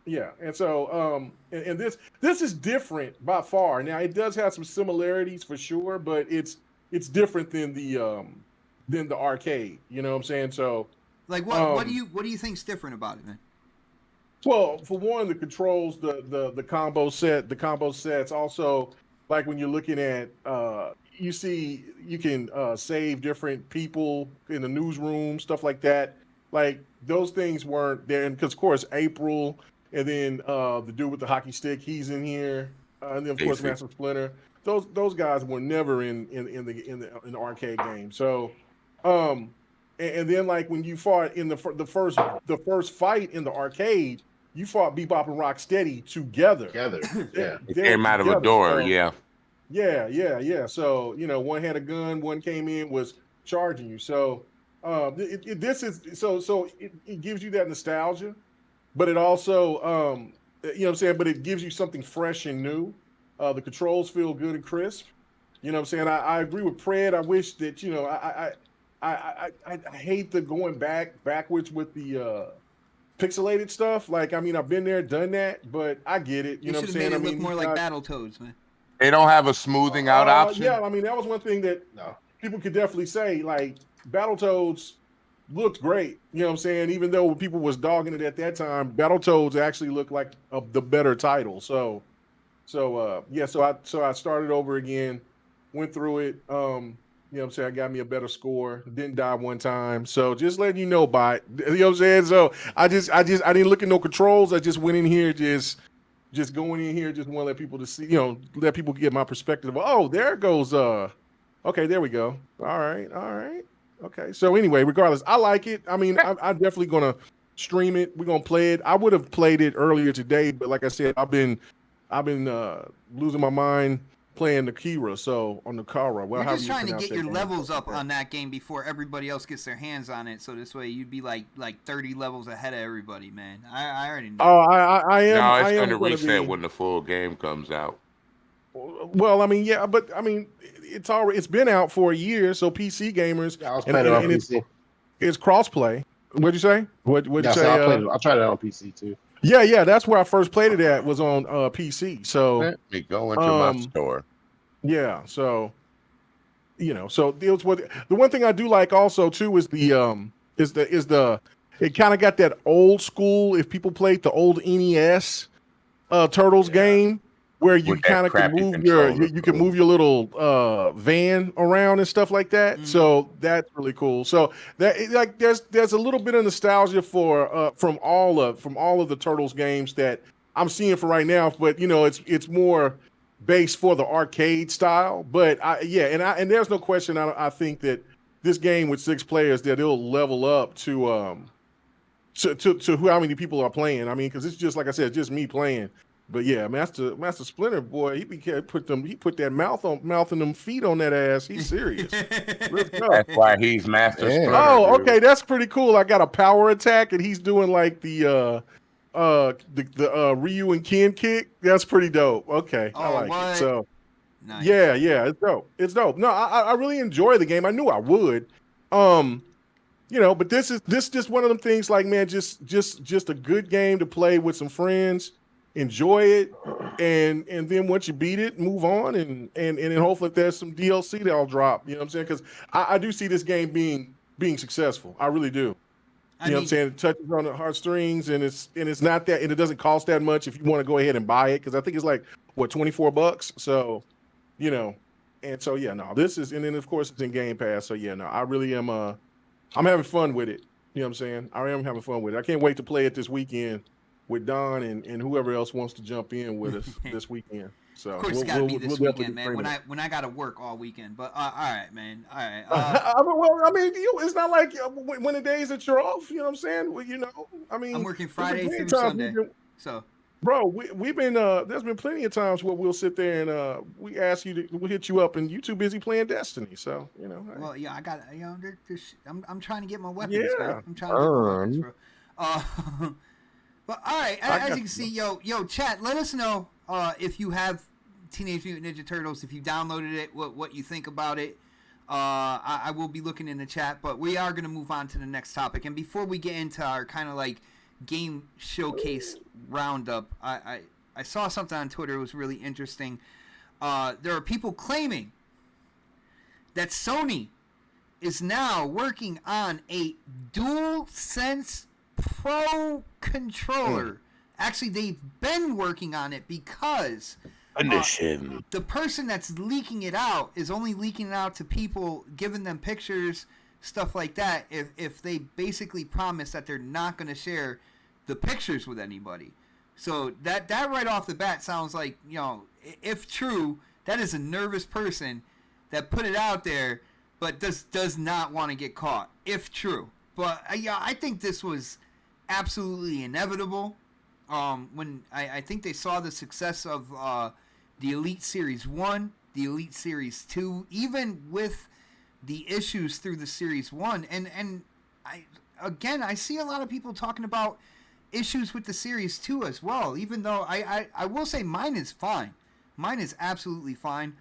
Yeah, and so and this is different by far. Now it does have some similarities for sure, but it's different than the arcade. You know what I'm saying? So Like what do you think's different about it, man? well, for one, the controls, the combo sets. Also, like when you're looking at, you see, you can save different people in the newsroom, stuff like that. Like those things weren't there, and because of course April, and then the dude with the hockey stick, he's in here, and then of course Basic. Master Splinter. Those guys were never in the arcade game. So, and then like when you fought in the first fight in the arcade, you fought Bebop and Rocksteady together. Yeah. It came out of a door, So, yeah. yeah. So one had a gun, one came in was charging you. So it gives you that nostalgia, but it also you know what I'm saying. But it gives you something fresh and new. The controls feel good and crisp. You know what I'm saying. I agree with Pred. I wish that I hate the going backwards with the pixelated stuff. Like, I mean, I've been there, done that, but I get it. You know what I'm saying? Made it look more like Battletoads, man. They don't have a smoothing out option. Yeah, I mean, that was one thing that people could definitely say. Like, Battletoads looked great. You know what I'm saying? Even though people was dogging it at that time, Battletoads actually looked like the better title. So I started over again, went through it. You know what I'm saying? I got me a better score. Didn't die one time. So just letting you know, bot. You know what I'm saying? So I didn't look at no controls. I just went in here, just going in here, just want to let people to see, let people get my perspective. Oh, there goes. Okay, there we go. All right. Okay. So anyway, regardless, I like it. I mean, I'm definitely gonna stream it. We're gonna play it. I would have played it earlier today, but like I said, I've been losing my mind playing the Kira, so on the Kara. Well, you're just trying to get your levels up on that game before everybody else gets their hands on it, so this way you'd be like 30 levels ahead of everybody, man. I already know. Oh, I am. No, it's I am going to reset when the full game comes out. Well, I mean, yeah, but I mean, it's been out for a year, so PC gamers. Yeah, I was playing it on PC. It's crossplay. What'd you say? What'd you say? I tried it on PC too. Yeah, that's where I first played it at, was on PC. So Let me go into my store. Yeah, so so it was the one thing I do like also too is the it kind of got that old school. If people played the old NES Turtles game, where you kind of can move you can move your little van around and stuff like that. Mm-hmm. So that's really cool. So that like there's a little bit of nostalgia for from all of the Turtles games that I'm seeing for right now. But it's more based for the arcade style. But and there's no question. I think that this game with 6 players, that it'll level up to how many people are playing. I mean, because it's just like I said, just me playing. But yeah, Master Splinter, boy, he put that mouth and them feet on that ass. He's serious. Let's go. That's why he's Master Splinter. Oh, okay, that's pretty cool. I got a power attack, and he's doing like the Ryu and Ken kick. That's pretty dope. Okay, I like it. So nice. Yeah, it's dope. It's dope. No, I really enjoy the game. I knew I would. But this just one of them things. Like, man, just a good game to play with some friends. Enjoy it, and then once you beat it, move on, and then hopefully there's some DLC that'll drop. You know what I'm saying? Because I do see this game being successful. I really do. You know what I'm saying? It touches on the heartstrings, and it's not that, and it doesn't cost that much if you want to go ahead and buy it, because I think it's like $24. So, and so this is, and then of course it's in Game Pass. So I really am. I'm having fun with it. You know what I'm saying? I am having fun with it. I can't wait to play it this weekend with Don and whoever else wants to jump in with us this weekend. So of course, it's got to be this weekend, man. When I got to work all weekend, but all right, man. All right. Well, I mean, it's not like when the days that you're off. You know what I'm saying? Well, I mean, I'm working Friday through Sunday. So, bro, we've been there's been plenty of times where we'll sit there and we ask you we'll hit you up, and you too busy playing Destiny. So Well, yeah, I got I'm trying to get my weapons, man. I'm trying to get my weapons, bro. But all right, as you can see, yo, chat, let us know if you have Teenage Mutant Ninja Turtles, if you downloaded it, what you think about it. I will be looking in the chat, but we are going to move on to the next topic. And before we get into our kind of like game showcase roundup, I saw something on Twitter. It was really interesting. There are people claiming that Sony is now working on a DualSense Pro controller. Actually, they've been working on it because the person that's leaking it out is only leaking it out to people, giving them pictures, stuff like that, if they basically promise that they're not going to share the pictures with anybody. So that right off the bat sounds like, if true, that is a nervous person that put it out there but does not want to get caught, if true. But I think this was absolutely inevitable. When I think they saw the success of the Elite Series 1, the Elite Series 2, even with the issues through the Series 1. And I see a lot of people talking about issues with the Series 2 as well, even though I will say mine is fine. Mine is absolutely fine.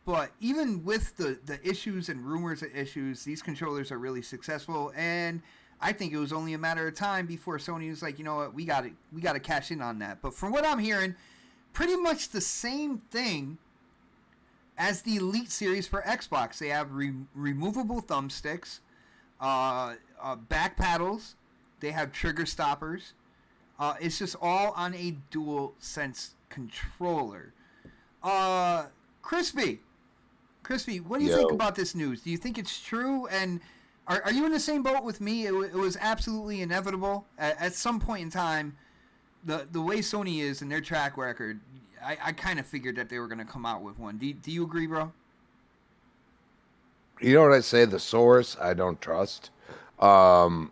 But even with the issues and rumors of issues, these controllers are really successful, and I think it was only a matter of time before Sony was like, you know what, we got to cash in on that. But from what I'm hearing, pretty much the same thing as the Elite Series for Xbox. They have removable thumbsticks, back paddles, they have trigger stoppers. It's just all on a DualSense controller. Crispy, what do you think about this news? Do you think it's true? And are you in the same boat with me? It was absolutely inevitable. At some point in time, the way Sony is and their track record, I kind of figured that they were going to come out with one. Do you agree, bro? You know what I say? The source I don't trust. The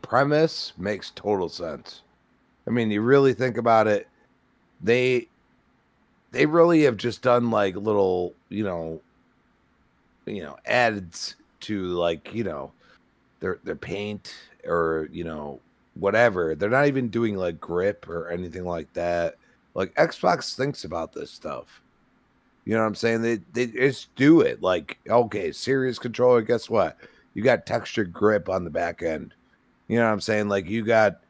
premise makes total sense. I mean, you really think about it, they really have just done like little, ads to like, their paint or, whatever. They're not even doing like grip or anything like that. Like Xbox thinks about this stuff. You know what I'm saying? They just do it. Like, okay, serious controller, guess what? You got textured grip on the back end. You know what I'm saying? Like you got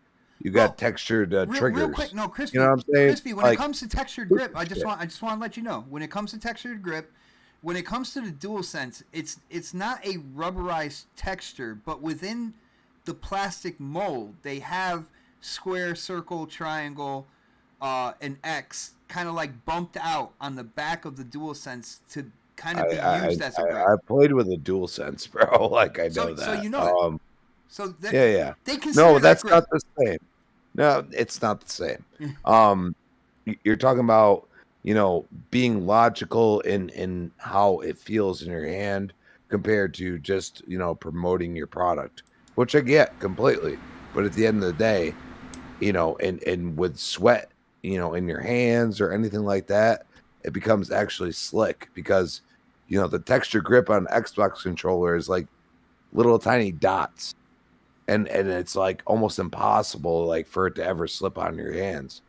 textured triggers. Real quick, no, Crispy. You know what I'm saying? Crispy, when it comes to textured grip, I just want to let you know. When it comes to textured grip, when it comes to the DualSense, it's not a rubberized texture, but within the plastic mold, they have square, circle, triangle, and X kind of like bumped out on the back of the DualSense to kind of be used as a grip. I played with a DualSense, bro. Like I know that. So you know. So yeah. They consider no, that's that not the same. No, it's not the same. You're talking about, being logical in how it feels in your hand compared to just, promoting your product, which I get completely. But at the end of the day, and with sweat, in your hands or anything like that, it becomes actually slick because, the texture grip on Xbox controller is like little tiny dots. And it's like almost impossible like for it to ever slip on your hands.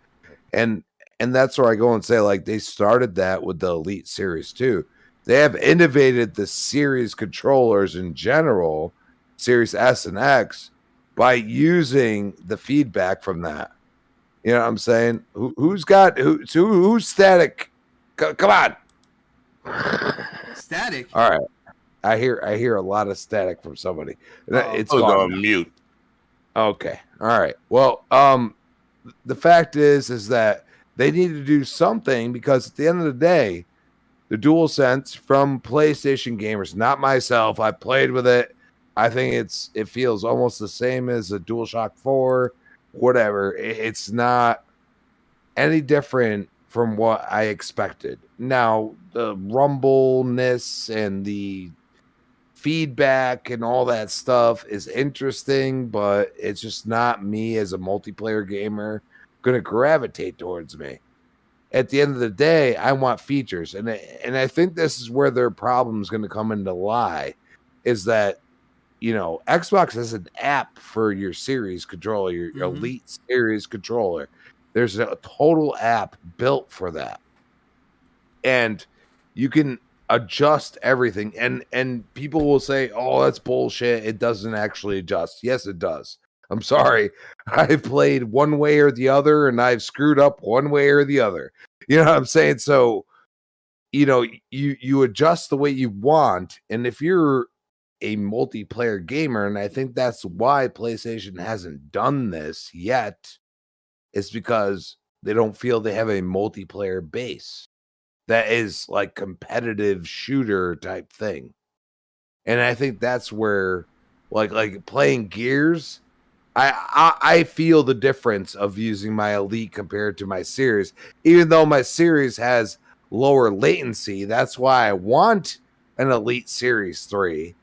And that's where I go and say, like, they started that with the Elite Series 2. They have innovated the series controllers in general, Series S and X, by using the feedback from that. You know what I'm saying? Who's static? Come on. Static. All right. I hear a lot of static from somebody. It's on mute. Okay. All right. Well, the fact is that they need to do something because at the end of the day, the DualSense from PlayStation gamers, not myself, I played with it. I think it feels almost the same as a DualShock 4, whatever. It's not any different from what I expected. Now, the rumbleness and the feedback and all that stuff is interesting, but it's just not me as a multiplayer gamer going to gravitate towards me. At the end of the day, I want features, and I think this is where their problem is going to come into lie, is that Xbox has an app for your series controller, your Elite Series controller. There's a total app built for that, and you can adjust everything, and people will say, "Oh, that's bullshit. It doesn't actually adjust." Yes, it does. I'm sorry. I've played one way or the other, and I've screwed up one way or the other. You know what I'm saying? So, you adjust the way you want, and if you're a multiplayer gamer, and I think that's why PlayStation hasn't done this yet, is because they don't feel they have a multiplayer base that is like competitive shooter type thing. And I think that's where like playing Gears, I feel the difference of using my Elite compared to my Series, even though my Series has lower latency. That's why I want an Elite Series 3,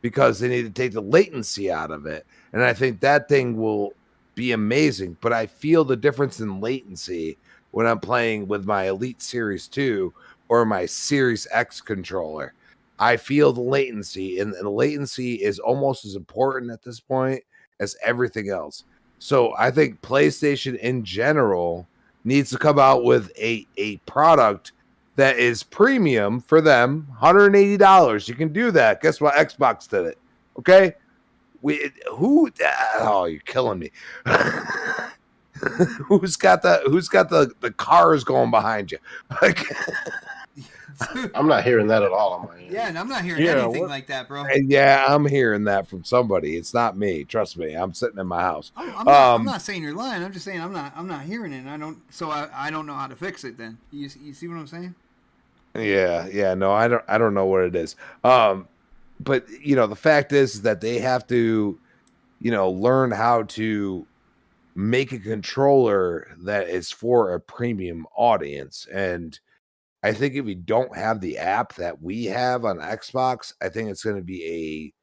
because they need to take the latency out of it. And I think that thing will be amazing. But I feel the difference in latency when I'm playing with my Elite Series 2 or my Series X controller. I feel the latency, and the latency is almost as important at this point as everything else. So I think PlayStation in general needs to come out with a product that is premium for them, $180. You can do that. Guess what? Xbox did it. Okay? Oh, you're killing me. Who's got the cars going behind you? Like, I'm not hearing that at all on my end. Yeah, and I'm not hearing Yeah, anything what- like that, bro. yeah, I'm hearing that from somebody. It's not me. Trust me. I'm sitting in my house. I'm not saying you're lying. I'm just saying I'm not hearing it. And I don't know how to fix it. Then you see what I'm saying? Yeah. No, I don't know what it is. But the fact is that they have to, learn how to make a controller that is for a premium audience. And I think if we don't have the app that we have on Xbox, I think it's going to be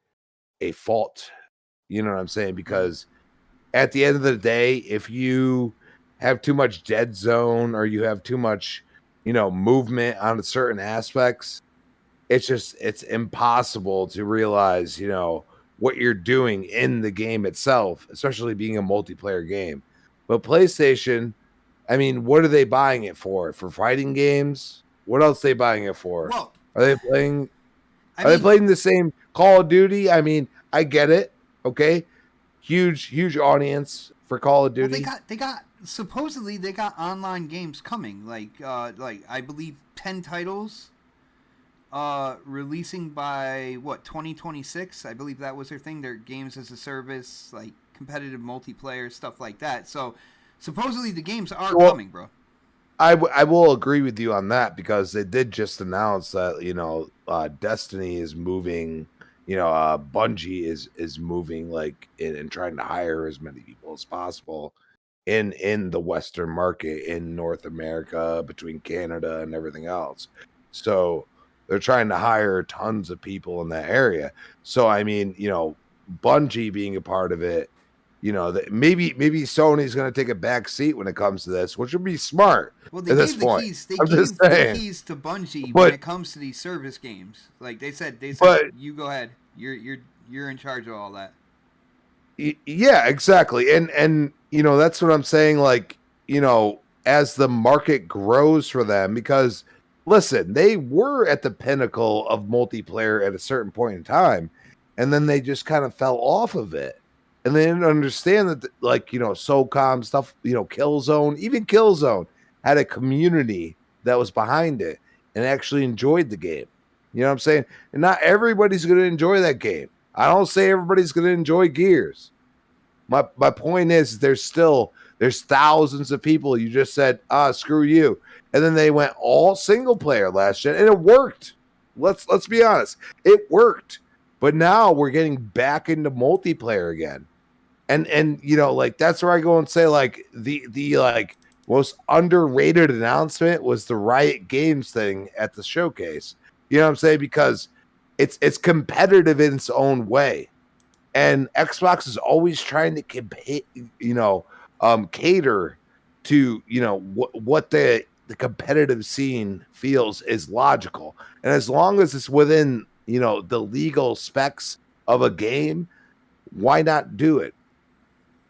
a fault. You know what I'm saying? Because at the end of the day, if you have too much dead zone or you have too much, movement on certain aspects, it's impossible to realize, what you're doing in the game itself, especially being a multiplayer game. But PlayStation, I mean, what are they buying it for? For fighting games? What else are they buying it for? Well, Are they playing? Are they playing the same Call of Duty? I mean, I get it. Okay, huge audience for Call of Duty. Well, they got supposedly they got online games coming. Like I believe 10 titles. Releasing by 2026? I believe that was their thing. Their games as a service, like competitive multiplayer stuff like that. So supposedly the games are coming, bro. I will agree with you on that, because they did just announce that Destiny is moving. Bungie is moving and trying to hire as many people as possible in the Western market in North America, between Canada and everything else. So they're trying to hire tons of people in that area. So I mean, Bungie being a part of it, that maybe Sony's going to take a back seat when it comes to this, which would be smart. Well, they at gave this the point. keys. They I'm gave just the saying. keys to Bungie But- when it comes to these service games. Like they said, you go ahead. You're in charge of all that. Yeah, exactly. And that's what I'm saying. Like, as the market grows for them, because listen, they were at the pinnacle of multiplayer at a certain point in time, and then they just kind of fell off of it. And they didn't understand that, SOCOM stuff, Killzone, even Killzone had a community that was behind it and actually enjoyed the game. You know what I'm saying? And not everybody's going to enjoy that game. I don't say everybody's going to enjoy Gears. My point is, there's thousands of people. You just said, screw you. And then they went all single player last gen, and it worked. Let's be honest. It worked. But now we're getting back into multiplayer again. And that's where I go and say, the most underrated announcement was the Riot Games thing at the showcase. You know what I'm saying? Because it's competitive in its own way. And Xbox is always trying to cater to what the competitive scene feels is logical. And as long as it's within the legal specs of a game, why not do it?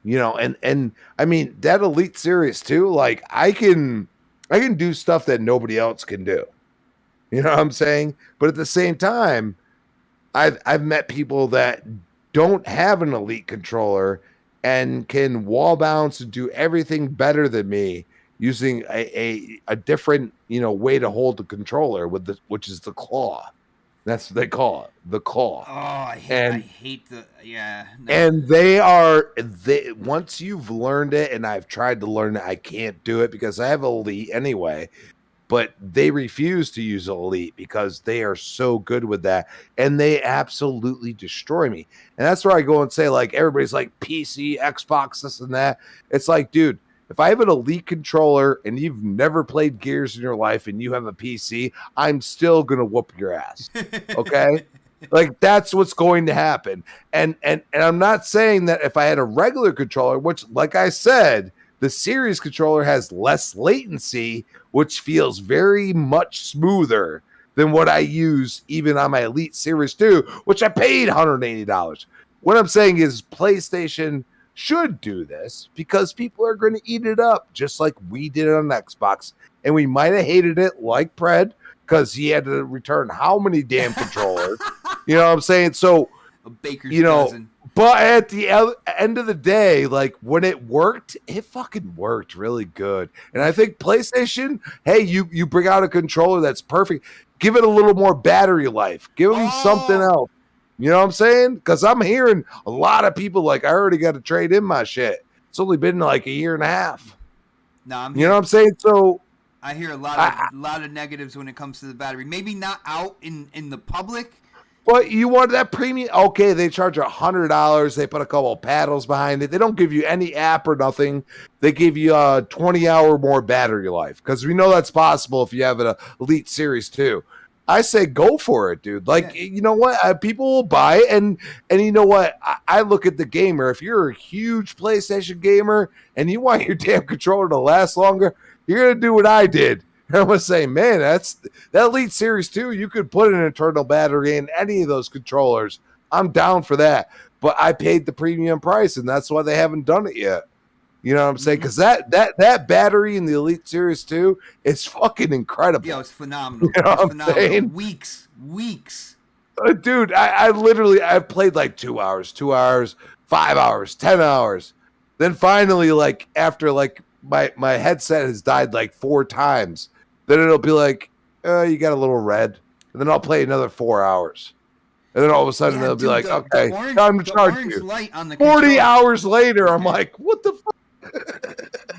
And I mean, that Elite Series too, like I can do stuff that nobody else can do. You know what I'm saying? But at the same time, I've met people that don't have an elite controller and can wall bounce and do everything better than me using a different, you know, way to hold the controller with the, which is the claw. That's what they call it, the claw. Oh, I And hate the no. and they once you've learned it, and I've tried to learn it, I can't do it because I have elite anyway. But they refuse to use elite because they are so good with that, and they absolutely destroy me. And that's where I go and say, like, everybody's like PC, Xbox, this and that. It's like, dude, if I have an elite controller and you've never played Gears in your life and you have a PC, I'm still gonna whoop your ass. Okay. Like, that's what's going to happen. And I'm not saying that if I had a regular controller, which, like I said, the series controller has less latency, which feels very much smoother than what I use even on my Elite Series 2, which I paid $180. What I'm saying is PlayStation should do this because people are going to eat it up just like we did on Xbox. And we might have hated it like Pred because he had to return how many damn controllers. You know what I'm saying? So, A baker's you know, dozen. but at the end of the day, like, when it worked, it fucking worked really good. And I think PlayStation, hey, you bring out a controller that's perfect. Give it a little more battery life. Give them something else. You know what I'm saying? Because I'm hearing a lot of people like, I already got to trade in my shit. It's only been like a year and a half. No, You know what I'm saying? So I hear a lot of negatives when it comes to the battery. Maybe not out in the public. but you want that premium? Okay, they charge $100. They put a couple of paddles behind it. They don't give you any app or nothing. They give you a 20-hour more battery life because we know that's possible if you have an Elite Series 2. I say go for it, dude. Like, you know what? People will buy it. And you know what? I look at the gamer. If you're a huge PlayStation gamer and you want your damn controller to last longer, you're going to do what I did. I'm going to say, man, that Elite Series 2, you could put an internal battery in any of those controllers. I'm down for that. But I paid the premium price, and that's why they haven't done it yet. You know what I'm saying? Because that battery in the Elite Series 2 is fucking incredible. Yo, it's phenomenal. You know It's what I'm phenomenal. saying? Weeks. Dude, I've played like 2 hours, 5 hours, 10 hours. Then finally, like, after like my headset has died like 4 times, then it'll be like, you got a little red. And then I'll play another 4 hours. And then all of a sudden they'll be like, okay, time to charge you. Light on the 40 controller. hours later, I'm like, what the fuck?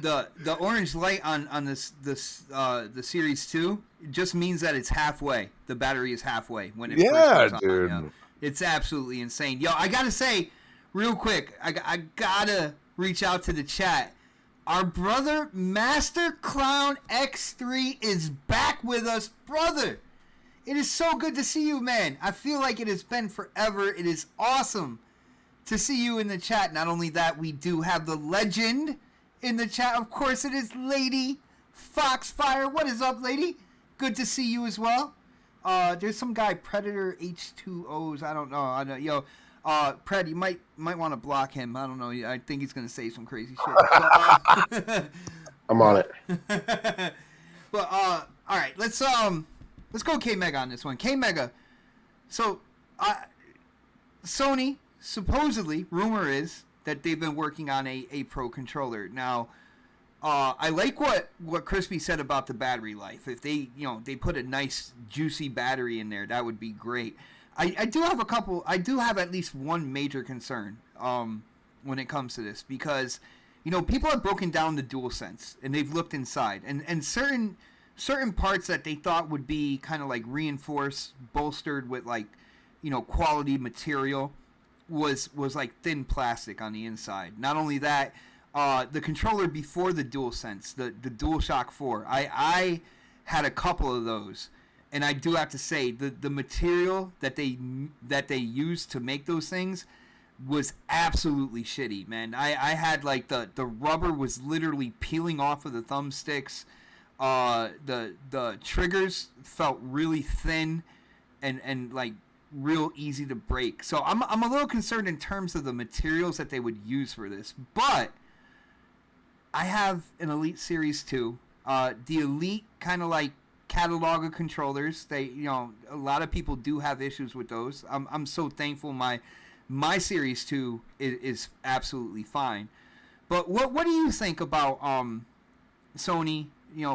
The orange light on the Series 2 just means that it's halfway. The battery is halfway when it first comes dude. on. It's absolutely insane. Yo, I gotta say, real quick, I gotta reach out to the chat. Our brother Master Clown X3 is back with us, brother. It is so good to see you, man. I feel like it has been forever. It is awesome to see you in the chat. Not only that, we do have the legend in the chat. Of course, it is Lady Foxfire. What is up, lady? Good to see you as well. There's some guy, Predator H2Os. I don't know. Yo, Pred, you might want to block him. I don't know. I think he's gonna say some crazy shit. But, I'm on it. but all right, let's go K-Mega on this one. K-Mega. So, Sony, supposedly, rumor is that they've been working on a Pro controller. Now, I like what Crispy said about the battery life. If they put a nice juicy battery in there, that would be great. I do have at least one major concern when it comes to this, because people have broken down the DualSense and they've looked inside, and certain parts that they thought would be kind of like reinforced, bolstered with like quality material was like thin plastic on the inside. Not only that, the controller before the DualSense, the DualShock 4, I had a couple of those, and I do have to say the material that they used to make those things was absolutely shitty, man. I had like the rubber was literally peeling off of the thumbsticks. The triggers felt really thin and like real easy to break. So I'm a little concerned in terms of the materials that they would use for this. But I have an Elite Series 2. The Elite kind of like catalog of controllers. They, a lot of people do have issues with those. I'm so thankful my Series 2 is absolutely fine. But what do you think about Sony,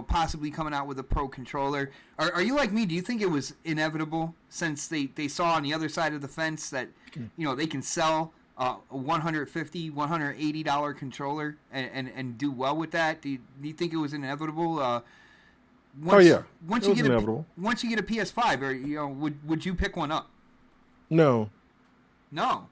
possibly coming out with a pro controller? Are you like me? Do you think it was inevitable since they saw on the other side of the fence that they can sell a $150, $180 controller and do well with that? Do you think it was inevitable? Once you get once you get a PS5, or would you pick one up? No. I'm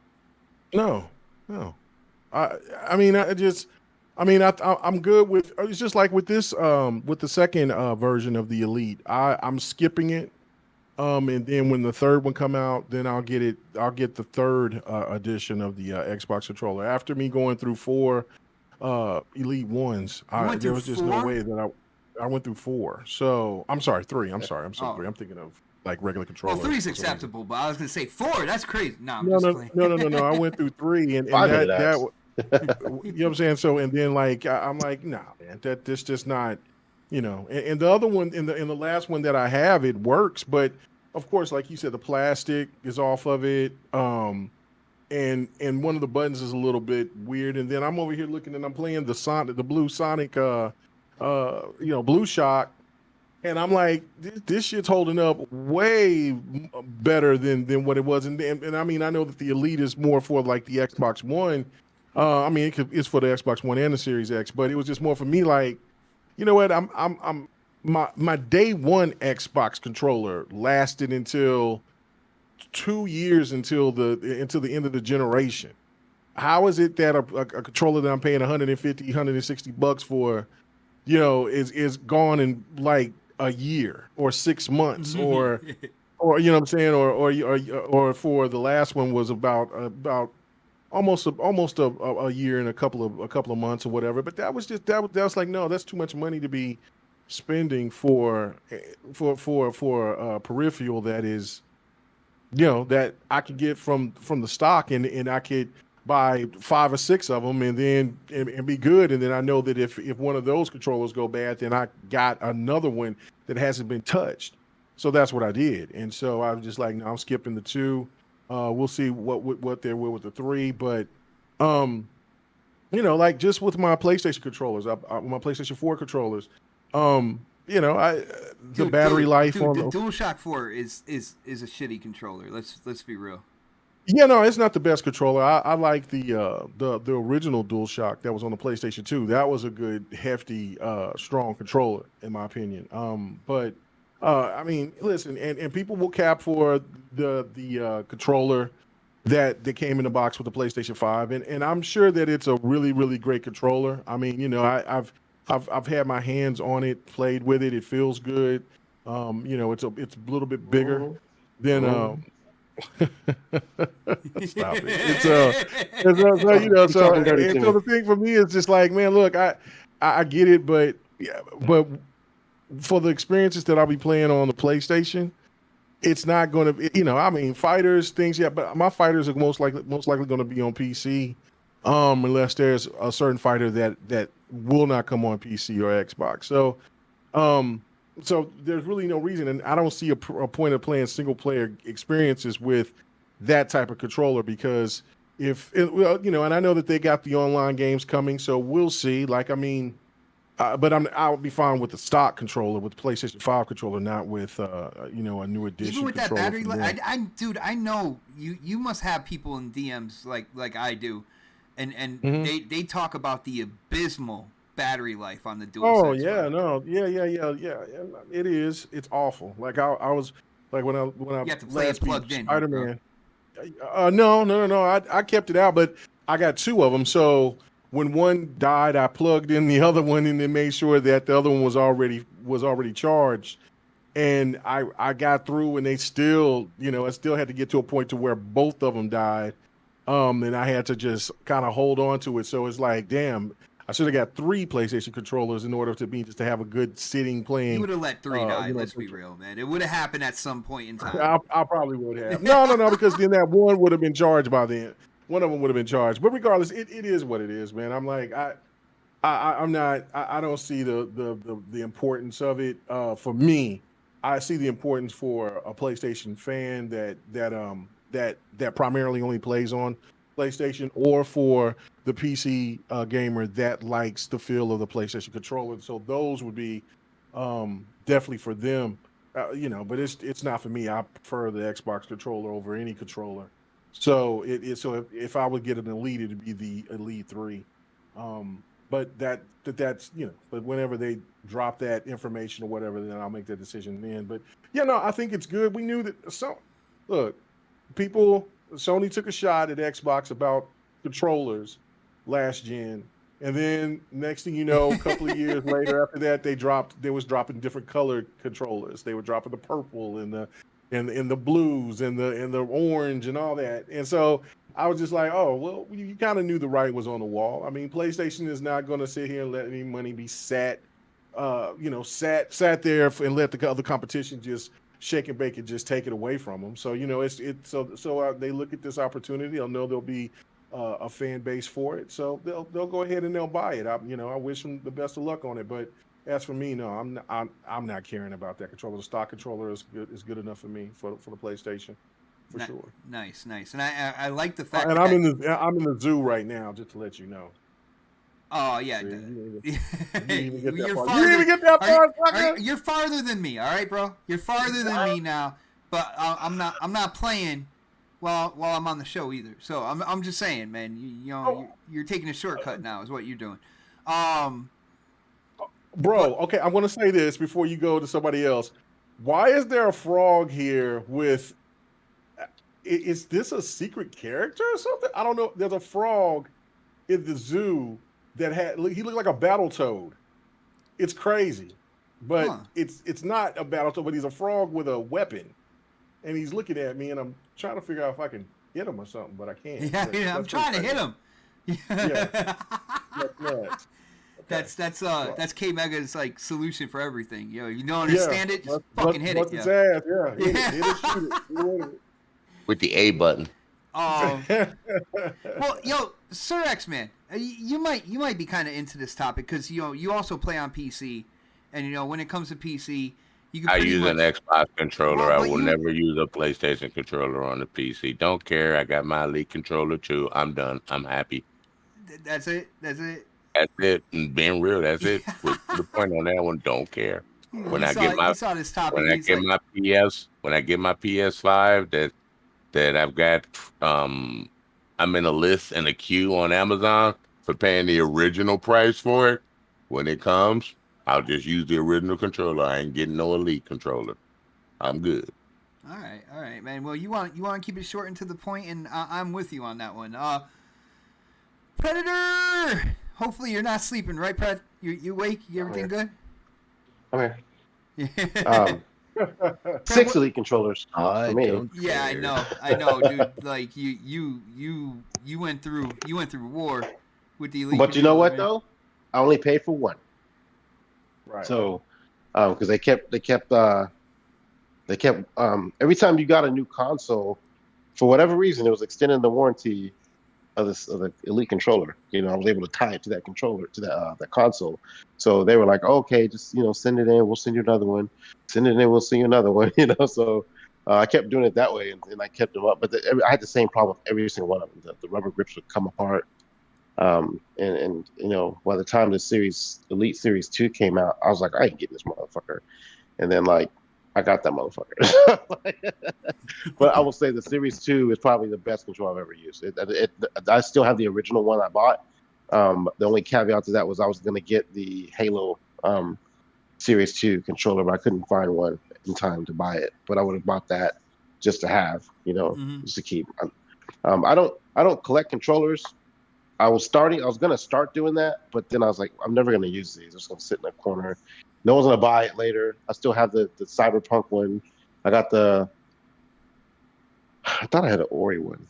good with. It's just like with this, with the second version of the Elite. I'm skipping it, and then when the third one come out, then I'll get it. I'll get the third edition of the Xbox controller. After me going through 4 Elite ones, there was just no way that I went through 4. So I'm sorry, 3. I'm sorry, 3. I'm thinking of like regular controllers. Well, 3 is acceptable, but I was gonna say 4. That's crazy. No. I went through 3, and that you know what I'm saying. So and then like I'm like, nah, man, this just not, And the other one in the last one that I have, it works, but of course, like you said, the plastic is off of it, and one of the buttons is a little bit weird. And then I'm over here looking, and I'm playing the blue Sonic, Blue Shock. And I'm like, this shit's holding up way better than what it was. And I mean, I know that the Elite is more for like the Xbox One. It's for the Xbox One and the Series X, but it was just more for me. Like, you know what? My day one Xbox controller lasted until 2 years until the end of the generation. How is it that a controller that I'm paying $150, $160 for, is gone in like a year or 6 months or you know what I'm saying, or for the last one was about almost a year and a couple of months or whatever. But that was like, no, that's too much money to be spending for a peripheral that is, that I could get from the stock, and I could buy 5 or 6 of them and then and be good. And then I know that if one of those controllers go bad, then I got another one that hasn't been touched. So that's what I did. And so I was just like, no, I'm skipping the 2. We'll see what there will with the 3. But like just with my PlayStation controllers, my PlayStation 4 controllers, the battery life on the DualShock 4 is a shitty controller. Let's be real. Yeah, no, it's not the best controller. I like the original DualShock that was on the PlayStation 2. That was a good, hefty, strong controller, in my opinion. But listen, and people will cap for the controller that came in the box with the PlayStation 5, and I'm sure that it's a really, really great controller. I mean, I've had my hands on it, played with it. It feels good. It's a little bit bigger than. Stop it. So the thing for me is just like, man, look, I get it, but for the experiences that I'll be playing on the PlayStation, it's not going to, fighters, things, but my fighters are most likely going to be on PC, unless there's a certain fighter that will not come on PC or Xbox. So there's really no reason, and I don't see a point of playing single player experiences with that type of controller, because and I know that they got the online games coming, so we'll see. Like, but I'll be fine with the stock controller, with the PlayStation 5 controller, not with a new edition. Even with that battery life, I know you must have people in DMs like I do, and they talk about the abysmal battery life on the DualSense. Oh yeah, no, yeah. It is. It's awful. Like I was like when I you have to play it plugged in. Spider-Man. No. I kept it out, but I got 2 of them. So when one died, I plugged in the other one and then made sure that the other one was already charged. And I got through, and they still, I still had to get to a point to where both of them died. And I had to just kind of hold on to it. So it's like, damn, I should have got 3 PlayStation controllers in order to have a good sitting playing. You would have let 3 die. Let's be real, man. It would have happened at some point in time. I probably would have. No, because then that one would have been charged by then. One of them would have been charged. But regardless, it is what it is, man. I'm like, I don't see the importance of it for me. I see the importance for a PlayStation fan that primarily only plays on PlayStation, or for the PC gamer that likes the feel of the PlayStation controller. So those would be definitely for them. But it's not for me. I prefer the Xbox controller over any controller. So if I would get an Elite, it'd be the Elite 3. But that's but whenever they drop that information or whatever, then I'll make that decision then. But I think it's good. We knew that. So look, Sony took a shot at Xbox about controllers last gen, and then next thing you know, a couple of years later after that, they was dropping different colored controllers. They were dropping the purple and the blues and the orange and all that. And so I was just like, oh, well, you kind of knew the writing was on the wall. I mean, PlayStation is not going to sit here and let any money be sat there and let the other competition just shake and bake and just take it away from them. So they look at this opportunity. They'll know there'll be a fan base for it. So they'll go ahead and they'll buy it. I wish them the best of luck on it. But as for me, no, I'm not caring about that controller. The stock controller is good enough for me for the PlayStation. For sure. Nice. And I like the fact. And I'm in the zoo right now, just to let you know. Oh yeah. So you didn't even get that far. You're farther than me. All right, bro. You're farther than me now. But I'm not playing while I'm on the show either. So I'm just saying, man. You're taking a shortcut now. Is what you're doing. Bro, okay. I'm gonna say this before you go to somebody else. Why is there a frog here with? Is this a secret character or something? I don't know. There's a frog in the zoo that he looked like a battle toad. It's crazy, but it's not a battle toad, but he's a frog with a weapon, and he's looking at me, and I'm trying to figure out if I can hit him or something, but I can't. Yeah, I'm trying to hit him. Yeah. That's K Mega's like solution for everything. You don't understand it, just fucking hit it. His ass, hit it, shoot it. With the A button. Well, Sir X Man, you might be kind of into this topic because you also play on PC, and when it comes to PC, you can. I use an Xbox controller. I will never use a PlayStation controller on the PC. Don't care. I got my Elite controller too. I'm done. I'm happy. That's it. That's it. And being real, that's it. With the point on that one, don't care. When I get my PS5 that I've got, I'm in a list and a queue on Amazon for paying the original price for it. When it comes, I'll just use the original controller. I ain't getting no Elite controller. I'm good. All right, man. Well, you want to keep it short and to the point, and I'm with you on that one. Predator. Hopefully you're not sleeping, right, Pred? You awake? You everything good? Okay. 6 Elite controllers for me. Yeah, I know, dude. Like you went through war with the Elite. But you know what though? I only paid for one. Right. So, because they kept every time you got a new console, for whatever reason, it was extending the warranty of the Elite controller. I was able to tie it to that controller, to that console. So they were like, okay, just send it in, we'll send you another one. Send it in, we'll send you another one. So I kept doing it that way, and I kept them up. But I had the same problem with every single one of them. The rubber grips would come apart. And by the time the Elite Series 2 came out, I was like, I ain't getting this motherfucker. And then I got that motherfucker. But I will say the Series 2 is probably the best controller I've ever used. I still have the original one I bought. The only caveat to that was I was going to get the Halo Series 2 controller, but I couldn't find one in time to buy it. But I would have bought that just to have, just to keep. I don't collect controllers. I was going to start doing that, but then I was like, I'm never going to use these. I'm just going to sit in a corner. No one's going to buy it later. I still have the Cyberpunk one. I thought I had an Ori one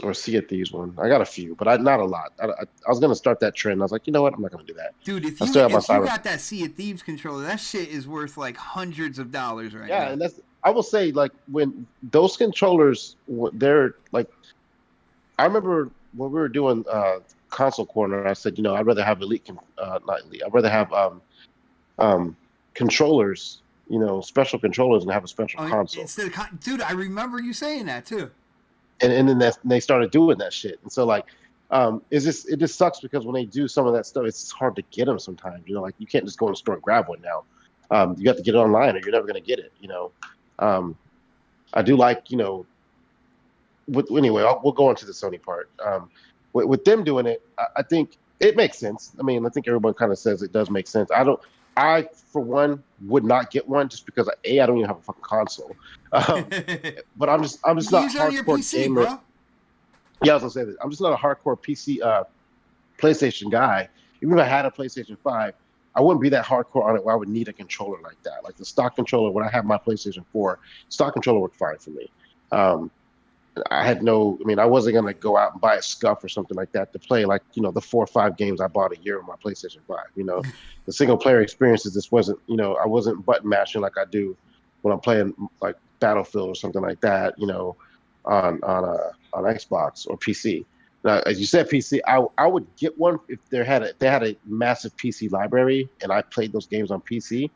or Sea of Thieves one. I got a few, but not a lot. I was going to start that trend. I was like, you know what? I'm not going to do that. Dude, if you got that Sea of Thieves controller, that shit is worth like hundreds of dollars right now. Yeah, and I will say, when those controllers, they're like, I remember when we were doing console corner, I said, I'd rather have I'd rather have controllers special controllers and have a special console. Dude, I remember you saying that too. And then they started doing that shit. And so like, it just sucks because when they do some of that stuff, it's hard to get them sometimes. Like you can't just go in the store and grab one now. You have to get it online, or you're never going to get it. I do like anyway. We'll go into the Sony part. With them doing it, I think it makes sense. I mean, I think everyone kind of says it does make sense. I for one would not get one just because I don't even have a fucking console. But I'm just not a hardcore PC, gamer. Bro. Yeah, I was gonna say that. I'm just not a hardcore PC PlayStation guy. Even if I had a PlayStation 5, I wouldn't be that hardcore on it where I would need a controller like that. Like the stock controller, when I had my PlayStation 4, stock controller worked fine for me. I wasn't gonna go out and buy a scuff or something like that to play like, the 4 or 5 games I bought a year on my PlayStation 5. The single player experiences just wasn't, I wasn't button mashing like I do when I'm playing like Battlefield or something like that, on Xbox or PC. Now, as you said, PC, I would get one if they had a massive PC library and I played those games on PC.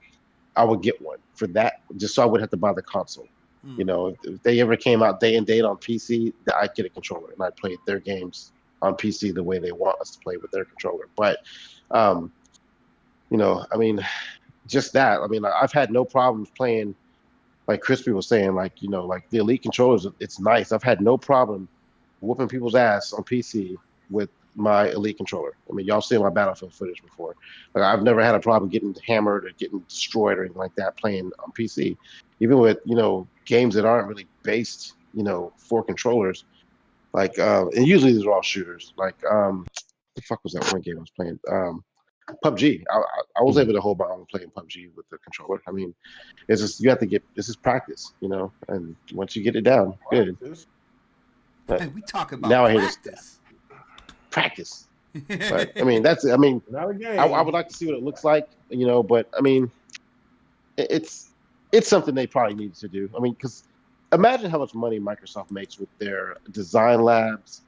I would get one for that, just so I wouldn't have to buy the console. If they ever came out day and date on PC, I'd get a controller and I'd play their games on PC the way they want us to play with their controller. But, just that. I've had no problems playing, like Crispy was saying, like the Elite controllers. It's nice. I've had no problem whooping people's ass on PC with my Elite controller. Y'all seen my Battlefield footage before. Like I've never had a problem getting hammered or getting destroyed or anything like that playing on PC. Even with games that aren't really based for controllers, like and usually these are all shooters. Like the fuck was that one game I was playing? PUBG. I was able to hold my own playing PUBG with the controller. It's just you have to get this is practice, and once you get it down, good. Hey, we talk about now practice. But that's not a game. I would like to see what it looks like, but it's something they probably need to do. Because imagine how much money Microsoft makes with their design labs.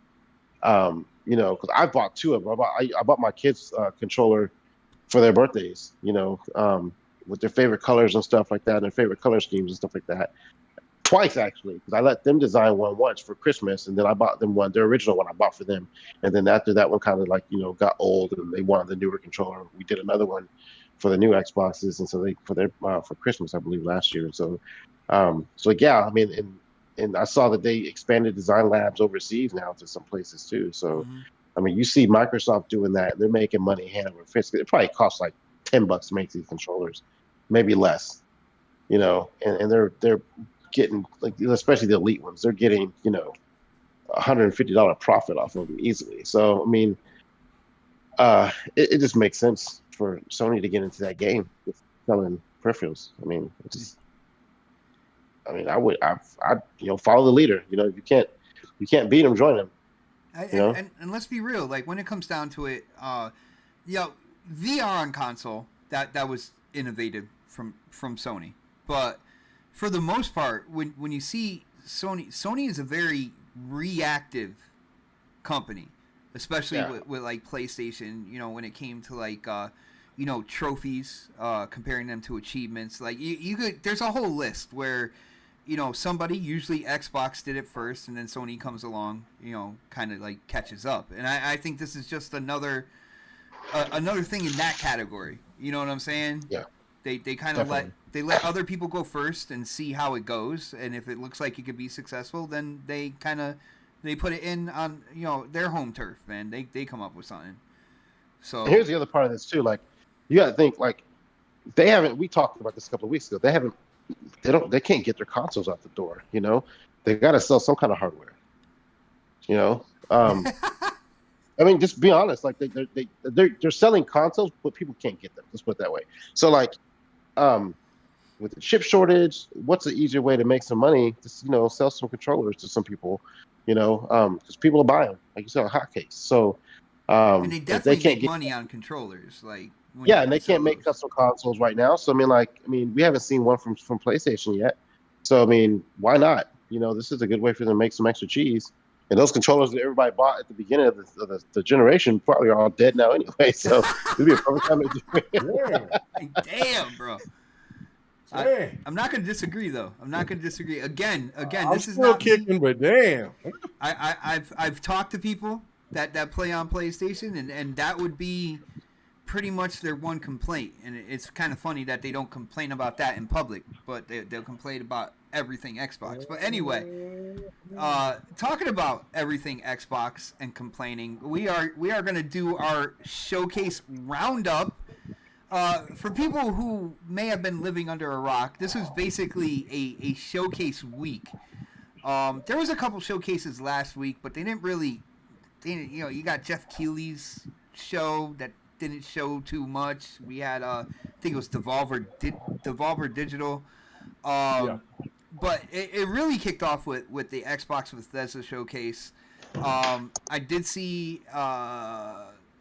Because I bought 2 of them. I bought my kids' controller for their birthdays, with their favorite colors and stuff like that, and their favorite color schemes and stuff like that. Twice, actually, because I let them design one once for Christmas, and then I bought them one, their original one I bought for them. And then after that one kind of got old and they wanted the newer controller, we did another one for the new Xboxes, and so for Christmas, I believe, last year. So yeah, and I saw that they expanded design labs overseas now to some places too. So, you see Microsoft doing that. They're making money hand over fist. It probably costs like $10 to make these controllers, maybe less, and they're getting, like, especially the Elite ones, they're getting, $150 profit off of them easily. So, it just makes sense for Sony to get into that game with selling peripherals. I'd follow the leader. You can't beat him, join him. And let's be real. Like when it comes down to it, VR on console that was innovative from Sony. But for the most part, when you see Sony is a very reactive company, especially with like PlayStation. When it came to like trophies, comparing them to achievements. Like you could, there's a whole list where. Somebody, usually Xbox did it first, and then Sony comes along, kind of like catches up. And I think this is just another thing in that category. You know what I'm saying? Yeah. They kind of let other people go first and see how it goes, and if it looks like it could be successful, then they put it in on their home turf, man. They come up with something. So and here's the other part of this too. Like you got to think like they haven't. We talked about this a couple of weeks ago. They can't get their consoles out the door. They got to sell some kind of hardware. Just be honest. Like they're selling consoles, but people can't get them. Let's put it that way. So like, with the chip shortage, what's the easier way to make some money? Just sell some controllers to some people. Because people are buying them, like you said, hotcakes. So and they definitely can't get money on controllers, like. And they can't make custom consoles right now. So we haven't seen one from PlayStation yet. So why not? This is a good way for them to make some extra cheese. And those controllers that everybody bought at the beginning of the generation probably are all dead now anyway. So it'd be a perfect time to do it. Damn, bro. I'm not going to disagree though. I'm not going to disagree. Again, I'm this is still not kicking, me. but damn. I've talked to people that play on PlayStation, and that would be pretty much their one complaint. And it's kind of funny that they don't complain about that in public, but they'll complain about everything Xbox. But anyway, talking about everything Xbox and complaining, we are going to do our showcase roundup. For people who may have been living under a rock, this was basically a showcase week. There was a couple showcases last week, but they didn't really. You got Jeff Keighley's show that didn't show too much. We had, I think it was Devolver Digital. But it really kicked off with the Xbox Bethesda showcase. I did see.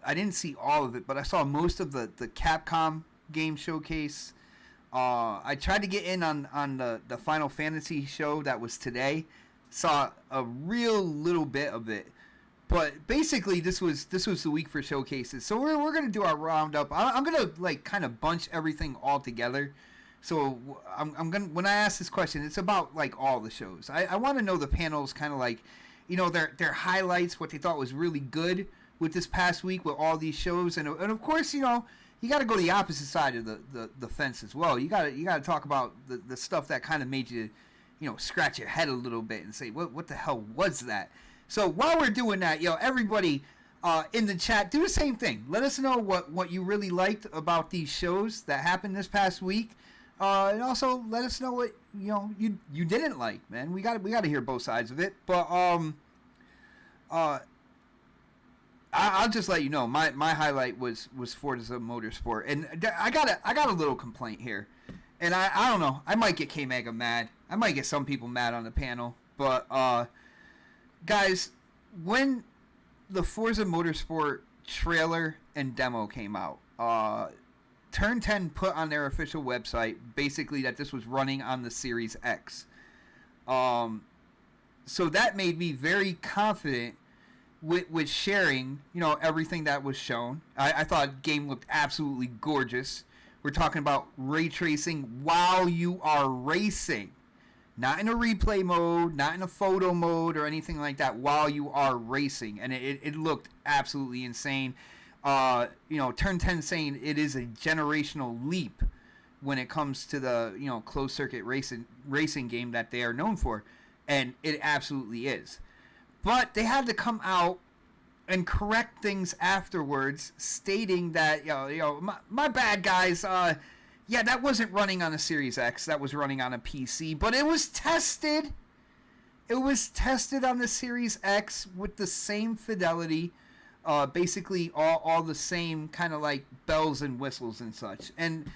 I didn't see all of it, but I saw most of the Capcom game showcase. I tried to get in on the Final Fantasy show that was today. Saw a real little bit of it. But basically, this was the week for showcases. So we're gonna do our roundup. I'm gonna kind of bunch everything all together. So I'm gonna, when I ask this question, it's about all the shows. I want to know the panels, kind of their highlights, what they thought was really good with this past week with all these shows, and of course you got to go to the opposite side of the fence as well. You got to talk about the stuff that kind of made you scratch your head a little bit and say what the hell was that. So while we're doing that, everybody in the chat, do the same thing. Let us know what you really liked about these shows that happened this past week, and also let us know what you didn't like. Man, we got to hear both sides of it. But I'll just let you know my highlight was Forza Motorsport, and I got a little complaint here, and I don't know, I might get K-Mega mad, I might get some people mad on the panel, but guys, when the Forza Motorsport trailer and demo came out, Turn 10 put on their official website basically that this was running on the Series X, so that made me very confident with sharing, everything that was shown. I thought the game looked absolutely gorgeous. We're talking about ray tracing while you are racing. Not in a replay mode, not in a photo mode or anything like that, while you are racing. And it looked absolutely insane. Turn 10 saying it is a generational leap when it comes to the, closed circuit racing game that they are known for. And it absolutely is. But they had to come out and correct things afterwards, stating that, my bad, guys. That wasn't running on a Series X. That was running on a PC. But it was tested. It was tested on the Series X with the same fidelity. Basically, all the same kind of bells and whistles and such. And,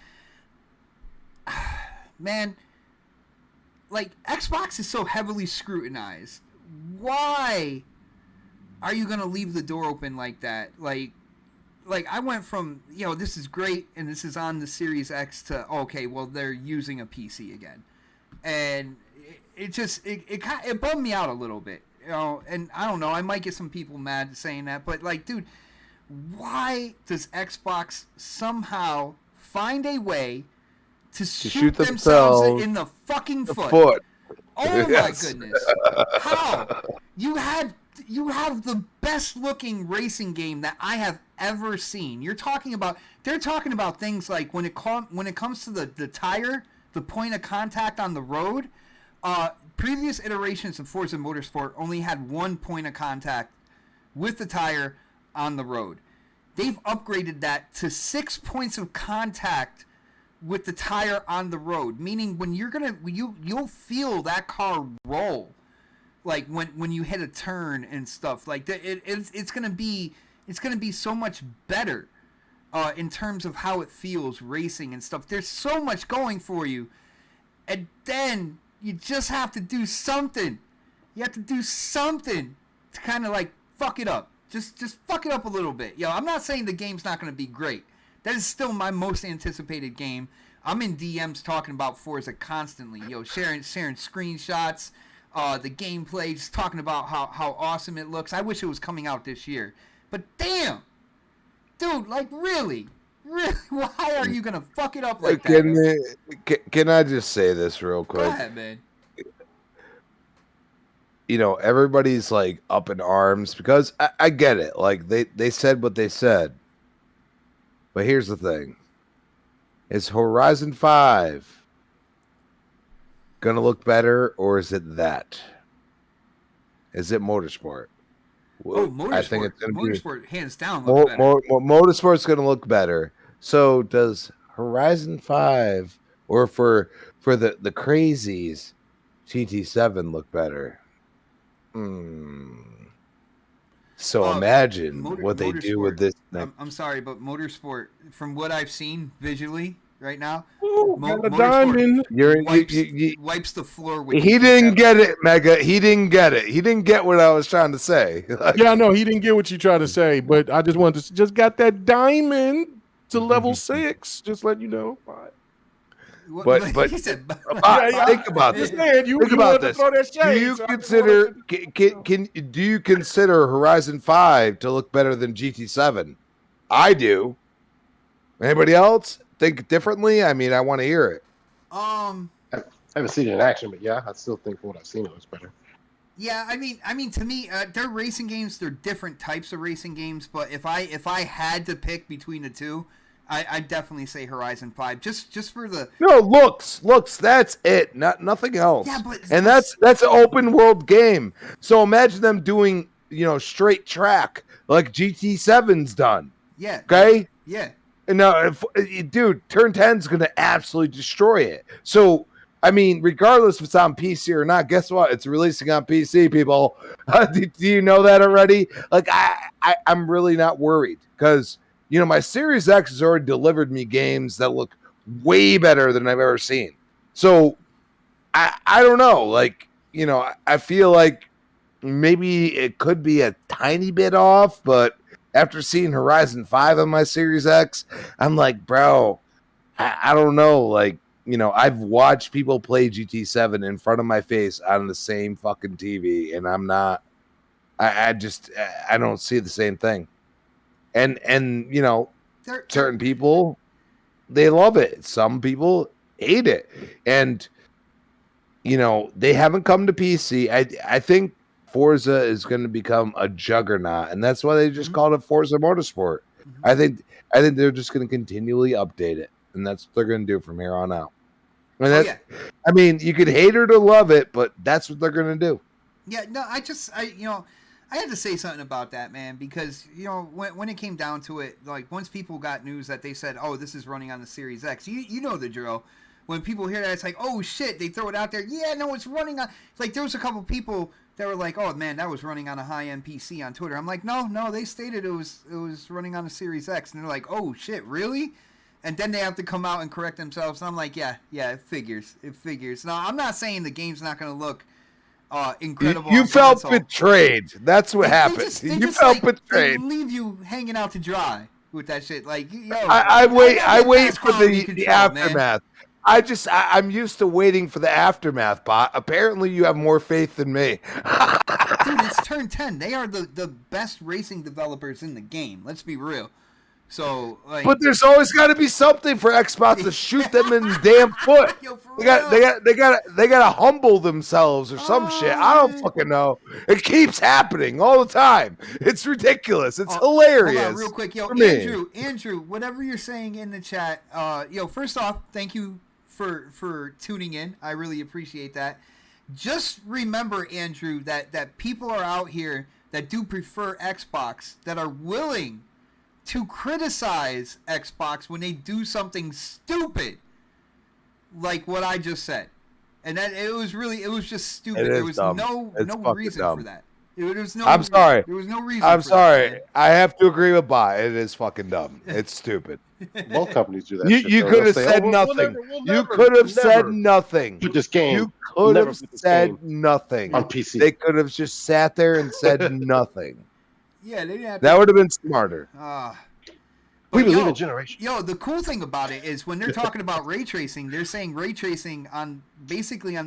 man, Xbox is so heavily scrutinized. Why are you gonna leave the door open like that? I went from this is great and this is on the Series X to okay, well they're using a PC again, and it bummed me out a little bit, and I don't know, I might get some people mad saying that, but dude, why does Xbox somehow find a way to shoot themselves in the fucking foot? Oh yes. My goodness! How you have the best looking racing game that I have ever seen. They're talking about things like when it comes to the tire, the point of contact on the road. Previous iterations of Forza Motorsport only had one point of contact with the tire on the road. They've upgraded that to 6 points of contact with the tire on the road, meaning when you'll feel that car roll, when you hit a turn and stuff like that. It's gonna be so much better in terms of how it feels racing and stuff. There's so much going for you, and then you just have to do something. You have to do something to kind of fuck it up. Just fuck it up a little bit. I'm not saying the game's not gonna be great. That is still my most anticipated game. I'm in DMs talking about Forza constantly. Sharing screenshots, the gameplay, just talking about how awesome it looks. I wish it was coming out this year. But damn! Dude, really? Really? Why are you gonna fuck it up like that? Can I just say this real quick? Go ahead, man. You know, everybody's like up in arms because I get it. Like they said what they said. But here's the thing. Is Horizon 5 gonna look better, or is it that? Is it Motorsport? Oh, Motorsport. I think it's Motorsport, hands down, looks better. Motorsport's gonna look better. So does Horizon 5 or for the crazies, GT7 look better? So imagine what they do with this. I'm sorry, but Motorsport, from what I've seen visually right now, got a diamond. Wipes the floor with. He didn't get it, Mega. He didn't get it. He didn't get what I was trying to say. Yeah, I know he didn't get what you tried to say, but I just wanted to just got that diamond to level 6. Just let you know. But he said, think about this. Think about this. Do you consider do you consider Horizon 5 to look better than GT7? I do. Anybody else think differently? I mean, I want to hear it. I haven't seen it in action, but yeah, I still think from what I've seen it was better. Yeah, I mean, to me, they're racing games. They're different types of racing games. But if I had to pick between the two, I'd definitely say Horizon 5. Just for the looks. That's it. Nothing else. Yeah, but that's an open world game. So imagine them doing straight track like GT7's done. Yeah. Okay. Yeah. And now, dude, Turn 10's going to absolutely destroy it. So, I mean, regardless if it's on PC or not, guess what? It's releasing on PC, people. Do you know that already? Like, I'm really not worried because, my Series X has already delivered me games that look way better than I've ever seen. So, I don't know. Like, I feel like maybe it could be a tiny bit off, but after seeing Horizon 5 on my Series X, I'm like, bro, I don't know. Like, I've watched people play GT7 in front of my face on the same fucking TV, and I'm not, I don't see the same thing. And certain people, they love it. Some people hate it. And, they haven't come to PC. I think Forza is going to become a juggernaut, and that's why they just called it Forza Motorsport. I think they're just going to continually update it, and that's what they're going to do from here on out. And I mean, you could hate it or love it, but that's what they're going to do. Yeah, no, I had to say something about that, man, because when it came down to it, like once people got news that they said, "Oh, this is running on the Series X," you know the drill. When people hear that, it's like, "Oh shit!" They throw it out there. Yeah, no, it's running on. It's like there was a couple people that were like, "Oh man, that was running on a high-end PC on Twitter." I'm like, "No, they stated it was running on a Series X," and they're like, "Oh shit, really?" And then they have to come out and correct themselves. And I'm like, "Yeah, it figures. It figures." Now, I'm not saying the game's not going to look incredible. You felt betrayed. That's what happened. You felt betrayed. They leave you hanging out to dry with that shit. Like, I wait for the aftermath. Man. I'm used to waiting for the aftermath, bot. Apparently, you have more faith than me. Dude, it's Turn 10. They are the best racing developers in the game. Let's be real. So, like, but there's always got to be something for Xbox to shoot them in the damn foot. They got to humble themselves or some shit. I don't fucking know. It keeps happening all the time. It's ridiculous. It's hilarious. Hold on, real quick, Andrew, whatever you're saying in the chat, first off, thank you for tuning in. I really appreciate that. Just remember, Andrew, that people are out here that do prefer Xbox that are willing to criticize Xbox when they do something stupid like what I just said. And that it was just stupid. There was no reason for that. I'm sorry. There was no reason. I'm sorry. I have to agree with Bot. It is fucking dumb. It's stupid. Both companies do that. You could have said nothing. You could have said nothing. Put this game. You could have said nothing on PC. They could have just sat there and said nothing. Yeah, they didn't have that would have been smarter. We believe in generation. The cool thing about it is when they're talking about ray tracing, they're saying ray tracing on the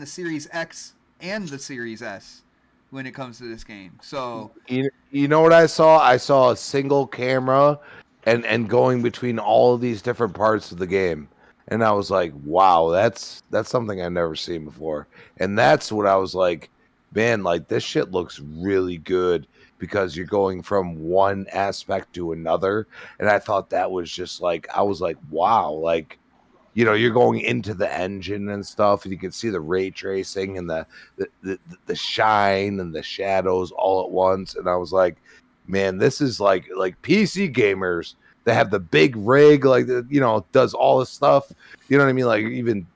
Series X and the Series S when it comes to this game. So you know what I saw? I saw a single camera and going between all of these different parts of the game. And I was like, wow, that's something I've never seen before. And that's what I was like, man, like this shit looks really good because you're going from one aspect to another. And I thought that was just like, I was like, wow, like, you know, you're going into the engine and stuff, and you can see the ray tracing and the shine and the shadows all at once. And I was like, man, this is like PC gamers that have the big rig, like you know, does all this stuff. You know what I mean? Like even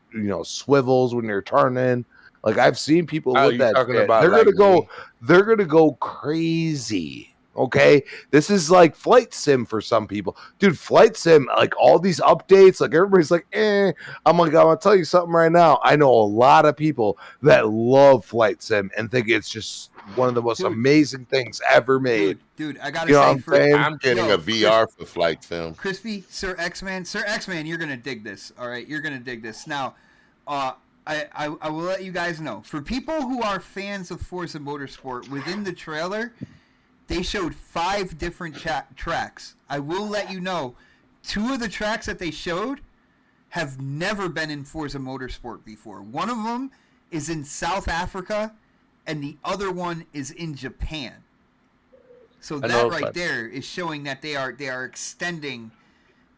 swivels when you're turning. Like I've seen people Oh, with you that talking shit. about They're like gonna go. me? They're gonna go crazy. Okay, this is like flight sim for some people, dude. Flight sim, like all these updates, like everybody's like, eh. I'm like, I'm gonna tell you something right now. I know a lot of people that love flight sim and think it's just one of the most Dude. amazing things ever made. Dude, I gotta You know what say, I'm saying? I'm getting a VR for flight sim. Crispy, Sir X-Man, you're gonna dig this. All right, you're gonna dig this. Now, I will let you guys know. For people who are fans of Forza Motorsport, within the trailer, they showed 5 different tracks. I will let you know, 2 of the tracks that they showed have never been in Forza Motorsport before. One of them is in South Africa, and the other one is in Japan. So that right there is showing that they are extending,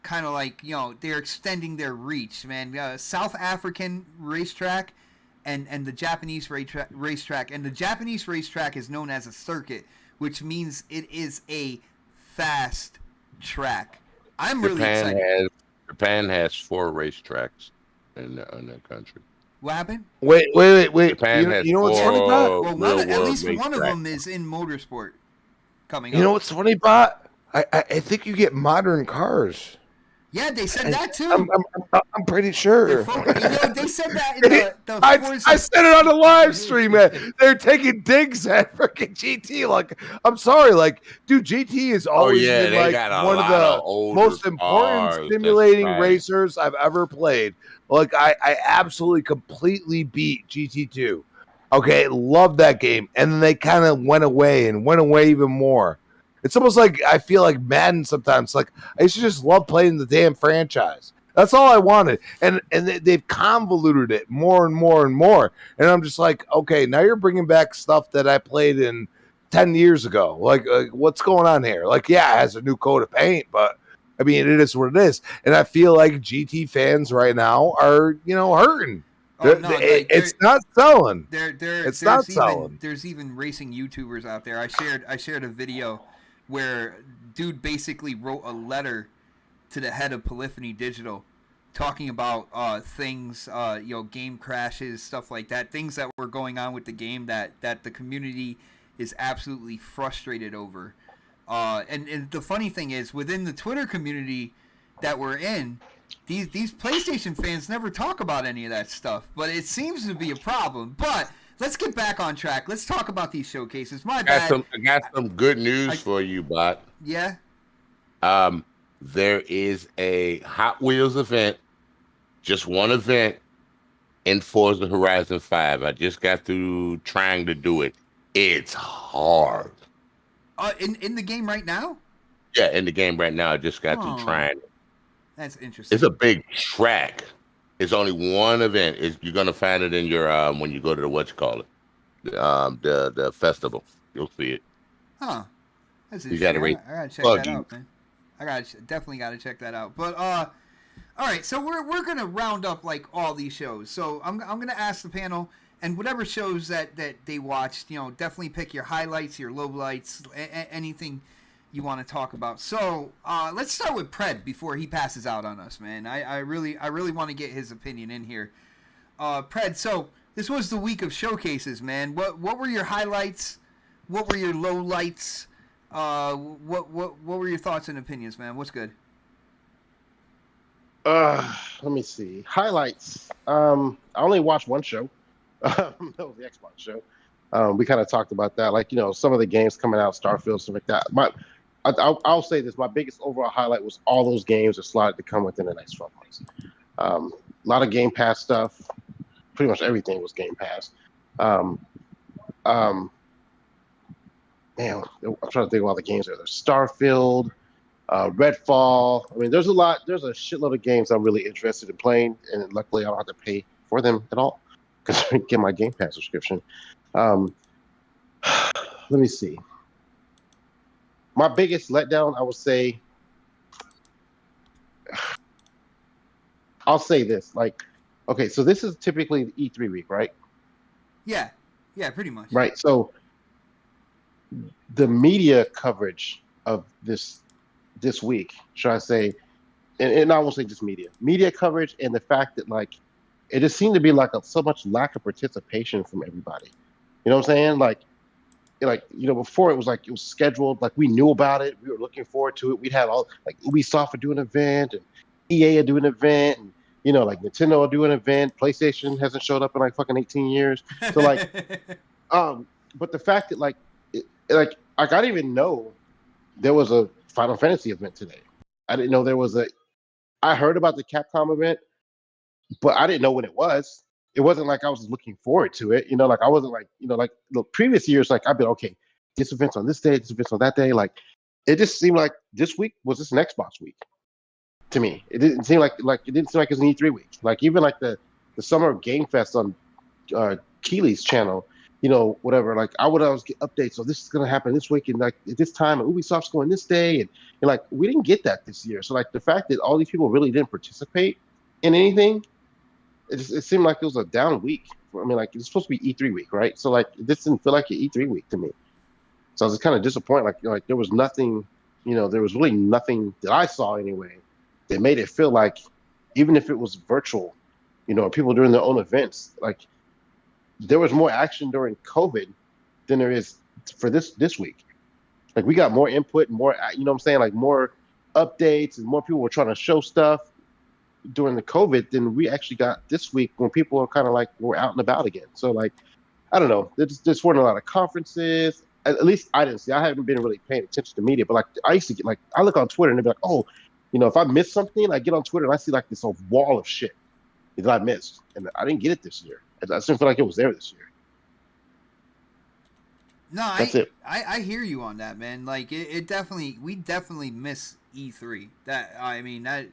kind of like, they're extending their reach, man. South African racetrack and the Japanese racetrack. And the Japanese racetrack is known as a circuit, which means it is a fast track. I'm really excited. Japan has 4 racetracks in their country. What happened? Wait. Japan has you know what's funny, Bot? Well, at least one of them is in motorsport coming up. You know what's funny, Bot? I think you get modern cars. Yeah, they said that too. I'm pretty sure. They said that in the I said it on the live stream, man. They're taking digs at freaking GT. Like, I'm sorry, like, dude, GT is always been like one of the most important simulating racers I've ever played. Like, I absolutely completely beat GT2. Okay, love that game, and then they kind of went away even more. It's almost like I feel like Madden sometimes. Like I used to just love playing the damn franchise. That's all I wanted, and they've convoluted it more and more and more. And I'm just like, okay, now you're bringing back stuff that I played in 10 years ago. Like what's going on here? Like, yeah, it has a new coat of paint, but I mean, it is what it is. And I feel like GT fans right now are hurting. It's not selling. It's not selling. There's even racing YouTubers out there. I shared a video where dude basically wrote a letter to the head of Polyphony Digital talking about things, game crashes, stuff like that, things that were going on with the game that the community is absolutely frustrated over. And the funny thing is, within the Twitter community that we're in, these PlayStation fans never talk about any of that stuff, but it seems to be a problem. But let's get back on track. Let's talk about these showcases. My bad. I got some good news for you, Bot. Yeah. There is a Hot Wheels event, just one event in Forza Horizon 5. I just got through trying to do it. It's hard. In the game right now? Yeah, in the game right now. I just got through trying it. That's interesting. It's a big track. It's only one event. You're gonna find it in your when you go to the festival. You'll see it. Huh. That's you got to I gotta check that out, man. Definitely gotta check that out. But all right. So we're gonna round up like all these shows. So I'm gonna ask the panel, and whatever shows that they watched, definitely pick your highlights, your lowlights, anything you want to talk about. So let's start with Pred before he passes out on us, man. I really want to get his opinion in here. Pred, so this was the week of showcases, man. What were your highlights? What were your lowlights? What were your thoughts and opinions, man? What's good? Let me see. Highlights. I only watched one show. That was the Xbox show. We kind of talked about that, like some of the games coming out, Starfield, stuff like that. I'll say this: my biggest overall highlight was all those games are slotted to come within the next 12 months. A lot of Game Pass stuff. Pretty much everything was Game Pass. Man, I'm trying to think of all the games there. There's Starfield. Redfall. I mean, there's a lot. There's a shitload of games I'm really interested in playing, and luckily I don't have to pay for them at all because I get my Game Pass subscription. Let me see. My biggest letdown, I would say, I'll say this. Like, okay, so this is typically the E3 week, right? Yeah, pretty much. Right. So the media coverage of this week, should I say, and I won't say just media coverage, and the fact that like it just seemed to be like so much lack of participation from everybody. You know what I'm saying? Like before it was scheduled, like we knew about it, we were looking forward to it. We'd have all like Ubisoft would do an event, and EA would do an event, and like Nintendo will do an event. PlayStation hasn't showed up in like fucking 18 years. So like, but the fact that like I didn't even know there was a Final Fantasy event today. I didn't know there was I heard about the Capcom event, but I didn't know when it was. It wasn't like I was looking forward to it. Like I wasn't like, like the previous years, like I've been, okay, this event's on this day, this event's on that day. Like it just seemed like this week was just an Xbox week to me. It didn't seem like it didn't seem like it was an E3 week. Like even like the Summer Game Fest on Keely's channel, whatever. Like I would always get updates. So this is gonna happen this week, and like at this time, and Ubisoft's going this day, and like we didn't get that this year. So like the fact that all these people really didn't participate in anything, it seemed like it was a down week. I mean, like it's supposed to be E3 week, right? So like this didn't feel like an E3 week to me. So I was kind of disappointed. Like there was nothing, there was really nothing that I saw anyway that made it feel like, even if it was virtual, or people doing their own events, like there was more action during COVID than there is for this week. Like we got more input, more, what I'm saying, like more updates, and more people were trying to show stuff during the COVID than we actually got this week when people are kind of like we're out and about again. So like, I don't know. There's weren't a lot of conferences. At least I didn't see. I haven't been really paying attention to media, but like I used to get like I look on Twitter and they'd be like, oh, if I miss something, I get on Twitter and I see like this whole wall of shit that I missed, and I didn't get it this year. I just didn't feel like it was there this year. No, That's it. I hear you on that, man. Like we definitely miss E3. That I mean that.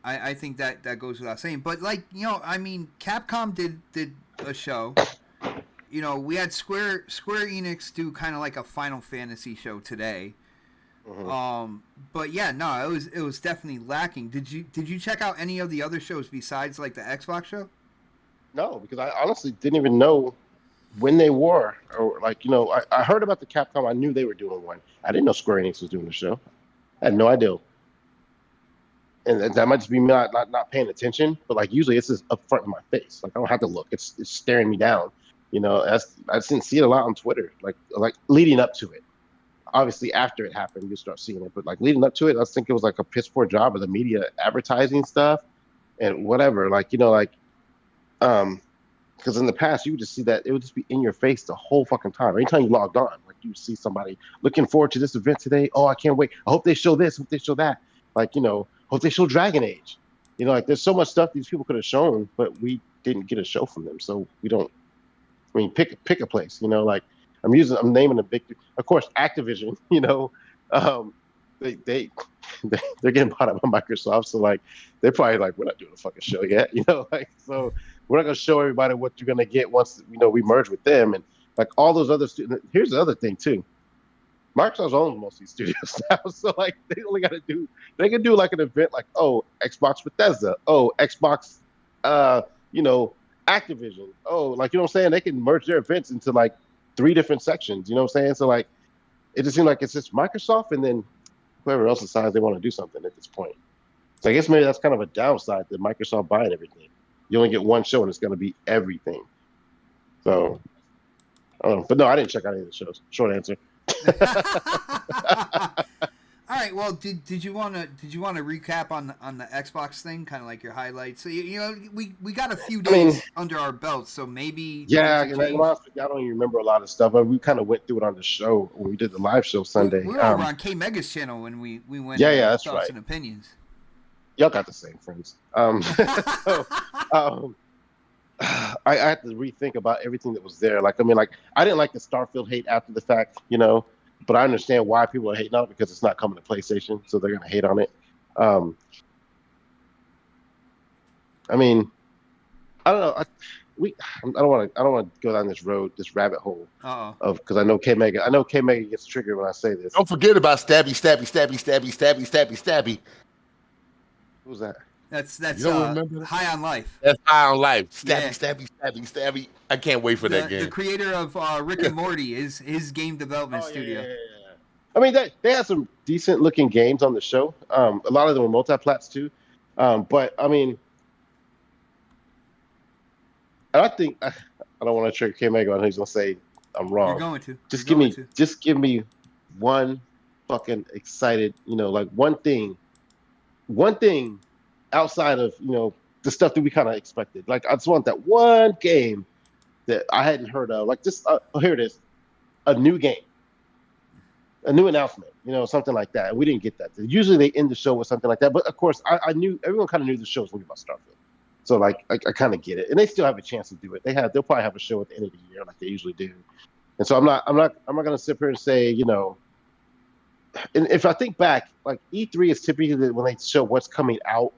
I think that goes without saying. But like, I mean, Capcom did a show. We had Square Enix do kind of like a Final Fantasy show today. Mm-hmm. But yeah, no, it was definitely lacking. Did you check out any of the other shows besides like the Xbox show? No, because I honestly didn't even know when they were, or like, I heard about the Capcom. I knew they were doing one. I didn't know Square Enix was doing the show. I had no idea. And that might just be me not paying attention, but like usually it's just up front in my face. Like I don't have to look; it's staring me down. I just didn't see it a lot on Twitter. Like leading up to it. Obviously, after it happened, you start seeing it. But like leading up to it, I think it was like a piss poor job of the media advertising stuff and whatever. Like because in the past you would just see that it would just be in your face the whole fucking time. Anytime you logged on, like you would see somebody looking forward to this event today. Oh, I can't wait! I hope they show this. I hope they show that. Like hope they show Dragon Age. Like there's so much stuff these people could have shown, but we didn't get a show from them. So we don't. I mean, pick a place. Like I'm naming a big. Of course, Activision. They're getting bought up by Microsoft. So like they're probably like, we're not doing a fucking show yet. Like so we're not gonna show everybody what you're gonna get once we merge with them, and like all those other students. Here's the other thing too. Microsoft owns most of these studios now, so like they only got to do. They can do like an event like, oh, Xbox Bethesda, oh, Xbox, Activision, oh, like what I'm saying. They can merge their events into like 3 different sections. What I'm saying? So like, it just seems like it's just Microsoft and then whoever else decides they want to do something at this point. So I guess maybe that's kind of a downside to Microsoft buying everything. You only get one show and it's going to be everything. So, I don't know. But no, I didn't check out any of the shows. Short answer. All right. Well, did you want to recap on the Xbox thing, kind of like your highlights? So we got a few days under our belts, so maybe I don't even remember a lot of stuff, but we kind of went through it on the show when we did the live show Sunday. We were over on K Mega's channel when we went. That's thoughts right. And opinions. Y'all got the same friends. I had to rethink about everything that was there. Like, I mean, like I didn't like the Starfield hate after the fact, but I understand why people are hating on it because it's not coming to PlayStation, so they're gonna hate on it. I mean, I don't know. I don't want to go down this rabbit hole of because I know K Mega gets triggered when I say this. Don't forget about stabby. Who's that? That's You don't remember that? High on Life. That's High on Life. Yeah. Stabby. I can't wait for that game. The creator of Rick and Morty is his game development studio. Yeah. I mean, they had some decent looking games on the show. A lot of them were multi-plats too. But I mean, I think I don't want to trigger K Mega on who's gonna say I'm wrong. You're going to. Just give me one fucking excited, like one thing outside of the stuff that we kind of expected. Like I just want that one game that I hadn't heard of. Like just here it is, a new game, a new announcement, something like that. We didn't get that. Usually they end the show with something like that. But of course, I knew everyone kind of knew the show was going to be about Starfield. So like I kind of get it, and they still have a chance to do it. They'll probably have a show at the end of the year like they usually do. And so I'm not going to sit here and say And if I think back, like E3 is typically when they show what's coming out,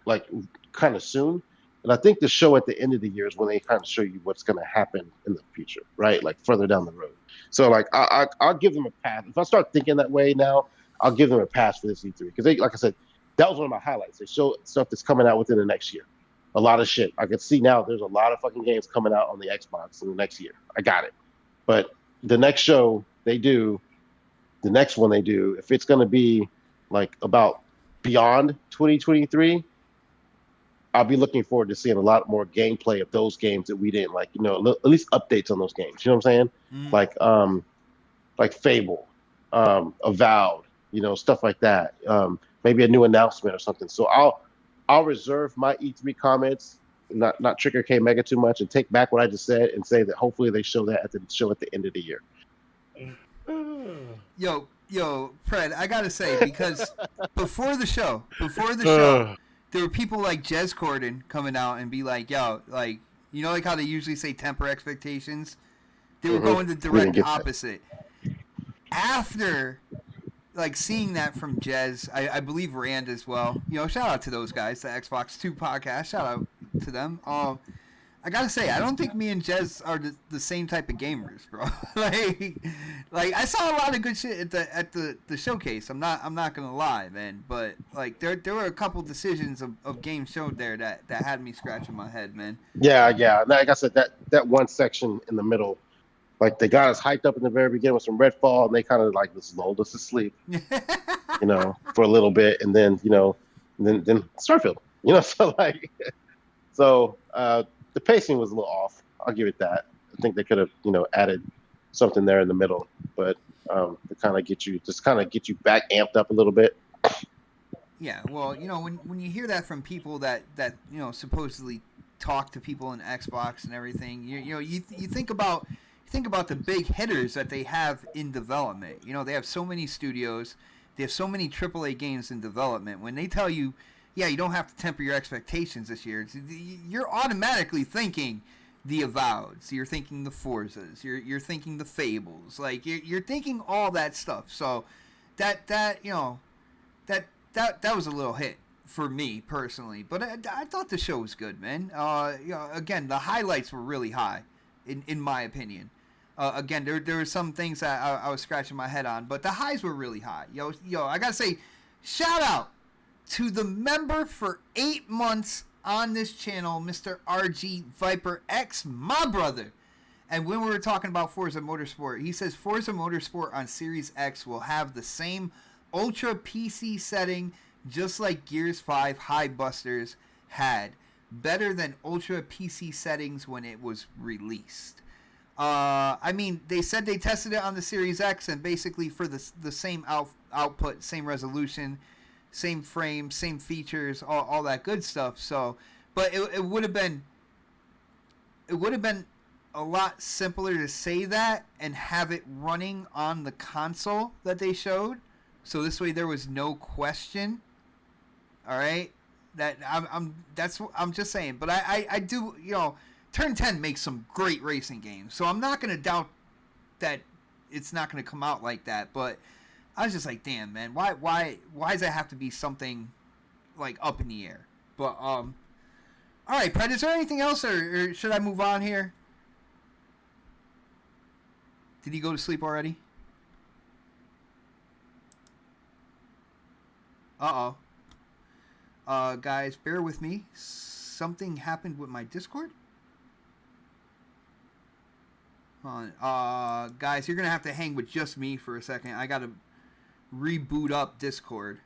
like kind of soon. And I think the show at the end of the year is when they kind of show you what's going to happen in the future, right? Like further down the road. So like I'll give them a pass. If I start thinking that way now, I'll give them a pass for this E3 because like I said, that was one of my highlights. They show stuff that's coming out within the next year. A lot of shit. I can see now there's a lot of fucking games coming out on the Xbox in the next year. I got it. But the next show they do, the next one they do, if it's going to be like about beyond 2023, I'll be looking forward to seeing a lot more gameplay of those games that we didn't like, at least updates on those games. You know what I'm saying? Like Fable, Avowed, stuff like that. Maybe a new announcement or something. So I'll reserve my E3 comments, not trigger K Mega too much, and take back what I just said and say that hopefully they show that at the show at the end of the year. Yo, Fred, I gotta say, because before the show, there were people like Jez Corden coming out and be like, yo, like, like how they usually say temper expectations? They were going the direct opposite. After, like, seeing that from Jez, I believe Rand as well. Shout out to those guys, the Xbox 2 podcast. Shout out to them. I gotta say, I don't think me and Jez are the same type of gamers, bro. like I saw a lot of good shit at the showcase. I'm not gonna lie, man. But like there were a couple decisions of games showed there that had me scratching my head, man. Yeah. Like I said, that one section in the middle, like they got us hyped up in the very beginning with some Redfall, and they kind of like just lulled us to sleep, for a little bit, and then then Starfield, so the pacing was a little off. I'll give it that. I think they could have, added something there in the middle, but to kind of get you back amped up a little bit. Yeah, well, when you hear that from people that supposedly talk to people in Xbox and everything, you think about the big hitters that they have in development. They have so many studios, they have so many AAA games in development. When they tell you, yeah, you don't have to temper your expectations this year, you're automatically thinking the Avoweds, you're thinking the Forzas, you're thinking the Fables, like you're thinking all that stuff. So that was a little hit for me personally, but I thought the show was good, man. Again, the highlights were really high, in my opinion. Again, there were some things that I was scratching my head on, but the highs were really high. Yo, I gotta say, shout out to the member for 8 months on this channel, Mr. RG Viper X, my brother. And when we were talking about Forza Motorsport, he says Forza Motorsport on Series X will have the same Ultra PC setting, just like Gears 5 High Busters had. Better than Ultra PC settings when it was released. I mean, they said they tested it on the Series X, and basically for the same output, same resolution, same frame, same features, all that good stuff. So, but it would have been a lot simpler to say that and have it running on the console that they showed. So this way there was no question. All right, that I'm just saying. But I do, Turn 10 makes some great racing games, so I'm not gonna doubt that it's not going to come out like that. But I was just like, damn, man, why does it have to be something like up in the air? But all right, Pred, is there anything else, or should I move on here? Did he go to sleep already? Uh-oh. Guys, bear with me. Something happened with my Discord. Hold on. Guys, you're going to have to hang with just me for a second. I got to reboot up Discord.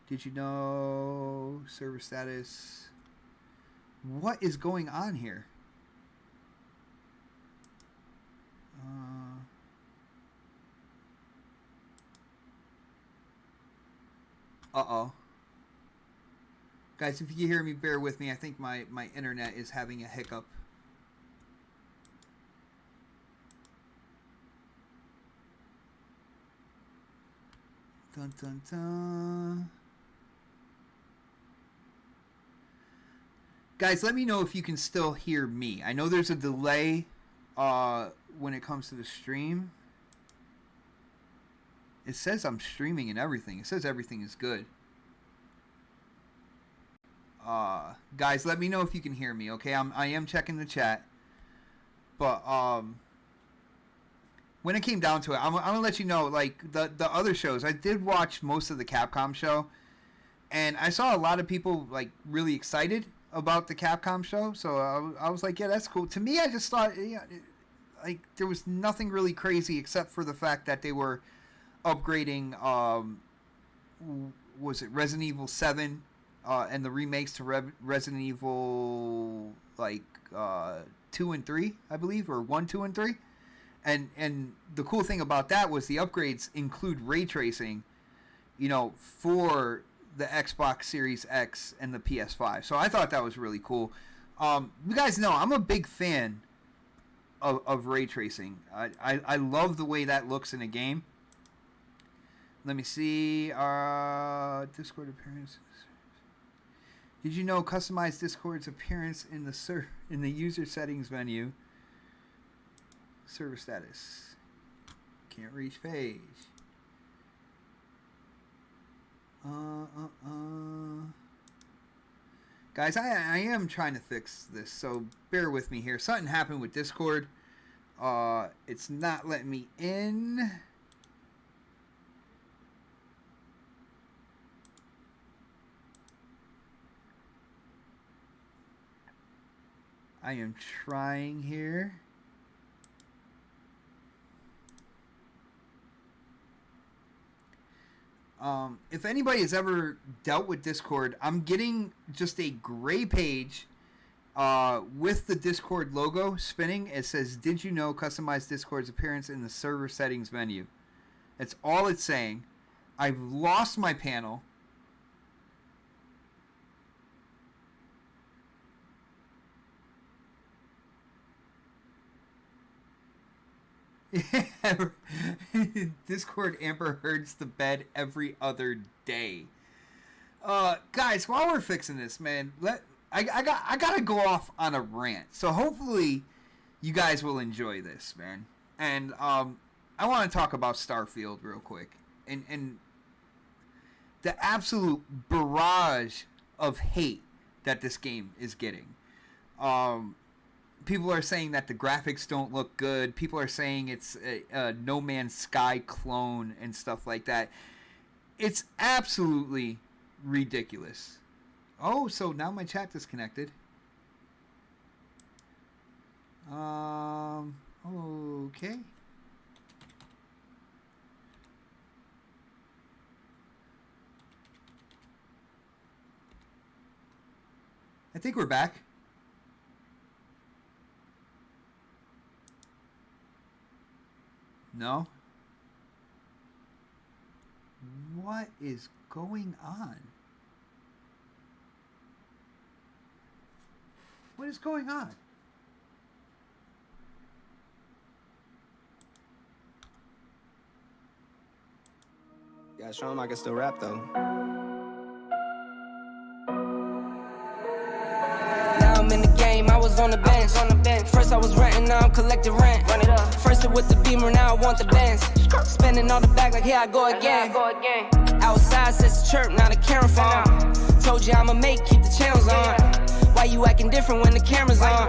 Did you know server status? What is going on here? Uh-oh. Guys, if you hear me, bear with me. I think my internet is having a hiccup. Dun, dun, dun. Guys, let me know if you can still hear me. I know there's a delay when it comes to the stream. It says I'm streaming and everything. It says everything is good. Guys, let me know if you can hear me, okay? I am checking the chat. But when it came down to it, I'm gonna let you know, like, the other shows. I did watch most of the Capcom show, and I saw a lot of people, like, really excited about the Capcom show. So I was like, yeah, that's cool. To me, I just thought, yeah, like, there was nothing really crazy except for the fact that they were upgrading, was it Resident Evil 7 and the remakes to Resident Evil, like, 2 and 3, I believe, or 1, 2, and 3. And the cool thing about that was the upgrades include ray tracing, you know, for the Xbox Series X and the PS5. So I thought that was really cool. You guys know I'm a big fan of ray tracing. I love the way that looks in a game. Let me see. Discord appearances. Did you know customize Discord's appearance in the user settings menu? Server status. Can't reach page. Guys, I am trying to fix this, so bear with me here. Something happened with Discord. It's not letting me in. I am trying here. If anybody has ever dealt with Discord, I'm getting just a gray page with the Discord logo spinning. It says, did you know customize Discord's appearance in the server settings menu? That's all it's saying. I've lost my panel. Discord Amber Heard's the bed every other day. Guys, while we're fixing this, man, I gotta go off on a rant. So hopefully you guys will enjoy this, man. And I want to talk about Starfield real quick, and the absolute barrage of hate that this game is getting. People are saying that the graphics don't look good. People are saying it's a No Man's Sky clone and stuff like that. It's absolutely ridiculous. Oh, so now my chat disconnected. Okay. I think we're back. No? What is going on? What is going on? Yeah, show him I can still rap though. Now I'm in the game, I was on the bench. First I was renting, now I'm collecting rent. Run it up. First Started with the Beamer, now I want the Benz. Spending all the bag like here I go again. Outside says the chirp, now the camera phone. Told you I'ma make, keep the channels on. Why you acting different when the camera's on?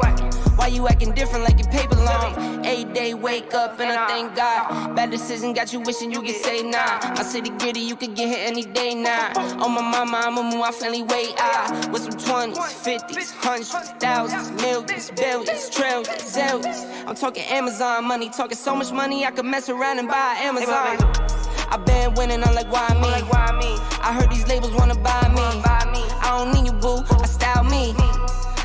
Why you acting different like your paper long? 8 day wake up and I thank God. Bad decision got you wishing you could say nah. My city gritty, you could get hit any day now. On my mama, I'ma move my family way out. With some 20s, 50s, hundreds, thousands, millions, billions, trillions, zillions. I'm talking Amazon money, talking so much money I could mess around and buy Amazon. I been winning, I'm like, why me? I heard these labels wanna buy me. I don't need you, boo, I style me.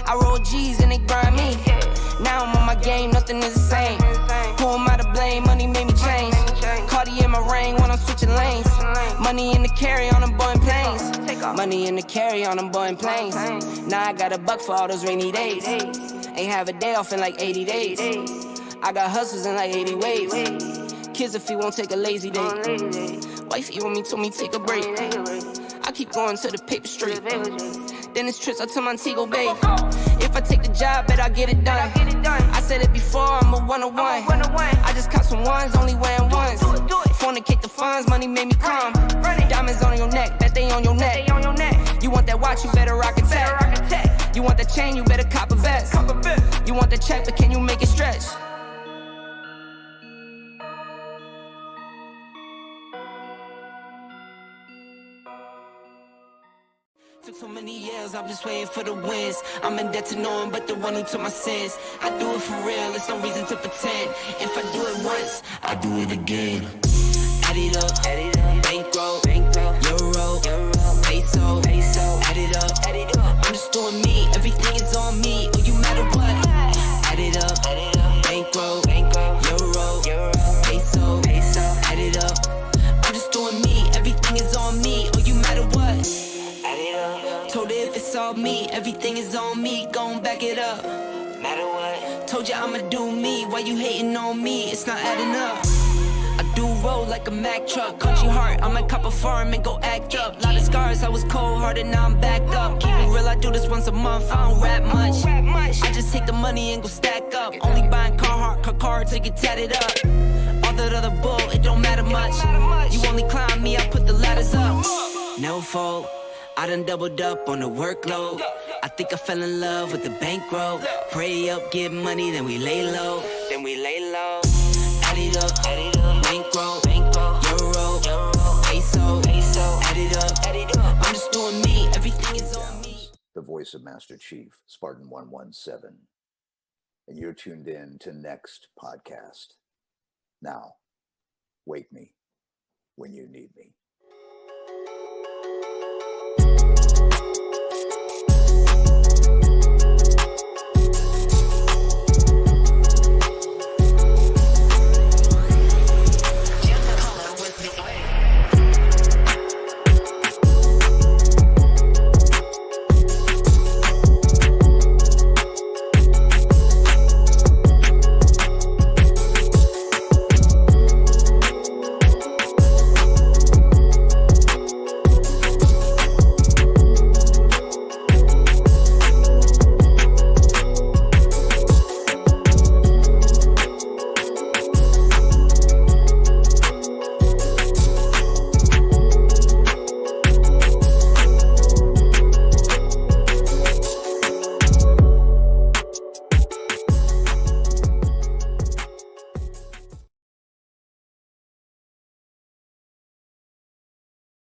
I roll G's and they grind me. Now I'm on my game, nothing is the same. Who am I to blame? Money made me change. Cardi in my ring when I'm switching lanes. Money in the carry on them Boeing planes. Money in the carry on them Boeing planes. Now I got a buck for all those rainy days. Ain't have a day off in like 80 days. I got hustles in like 80 ways. Kids if he won't take a lazy day. Wifey on me told me take a break. I keep going to the paper straight. Then it's trips out to Montego Bay. If I take the job, bet I get it done. I said it before, I'm a 101. I just caught some ones, only wearing ones. Fornicate the funds, money made me come. Diamonds on your neck, bet they on your neck. You want that watch, you better rock it tech. You want that chain, you better cop a vest. You want the check, but can you make it stretch? Took so many years, I'm just waiting for the wins. I'm in debt to no one but the one who took my sins. I do it for real, there's no reason to pretend. If I do it once, I do it again. Add it up, bankroll, euro, peso, add it up. I'm just doing me, everything is on me, or you matter what. Add it up, bankroll, euro, peso, add it up. I'm just doing me, everything is on me, or you matter what. Told her if it's all me, everything is on me, gon' back it up. Matter what? Told you I'ma do me, why you hating on me? It's not adding up. I do roll like a Mack truck, country heart, I might cop a farm and go act up. Lot of scars, I was cold-hearted, now I'm backed up. Keep it real, I do this once a month, I don't rap much. I just take the money and go stack up. Only buying car to get tatted up. All that other bull, it don't matter much. You only climb me, I put the ladders up. No fault. I done doubled up on the workload. I think I fell in love with the bankroll. Pray up, get money, then we lay low. Add it up, bankroll, euro, peso, add it up. I'm just doing me, everything is on me. The voice of Master Chief, Spartan 117. And you're tuned in to Next Podcast. Now, wake me when you need me.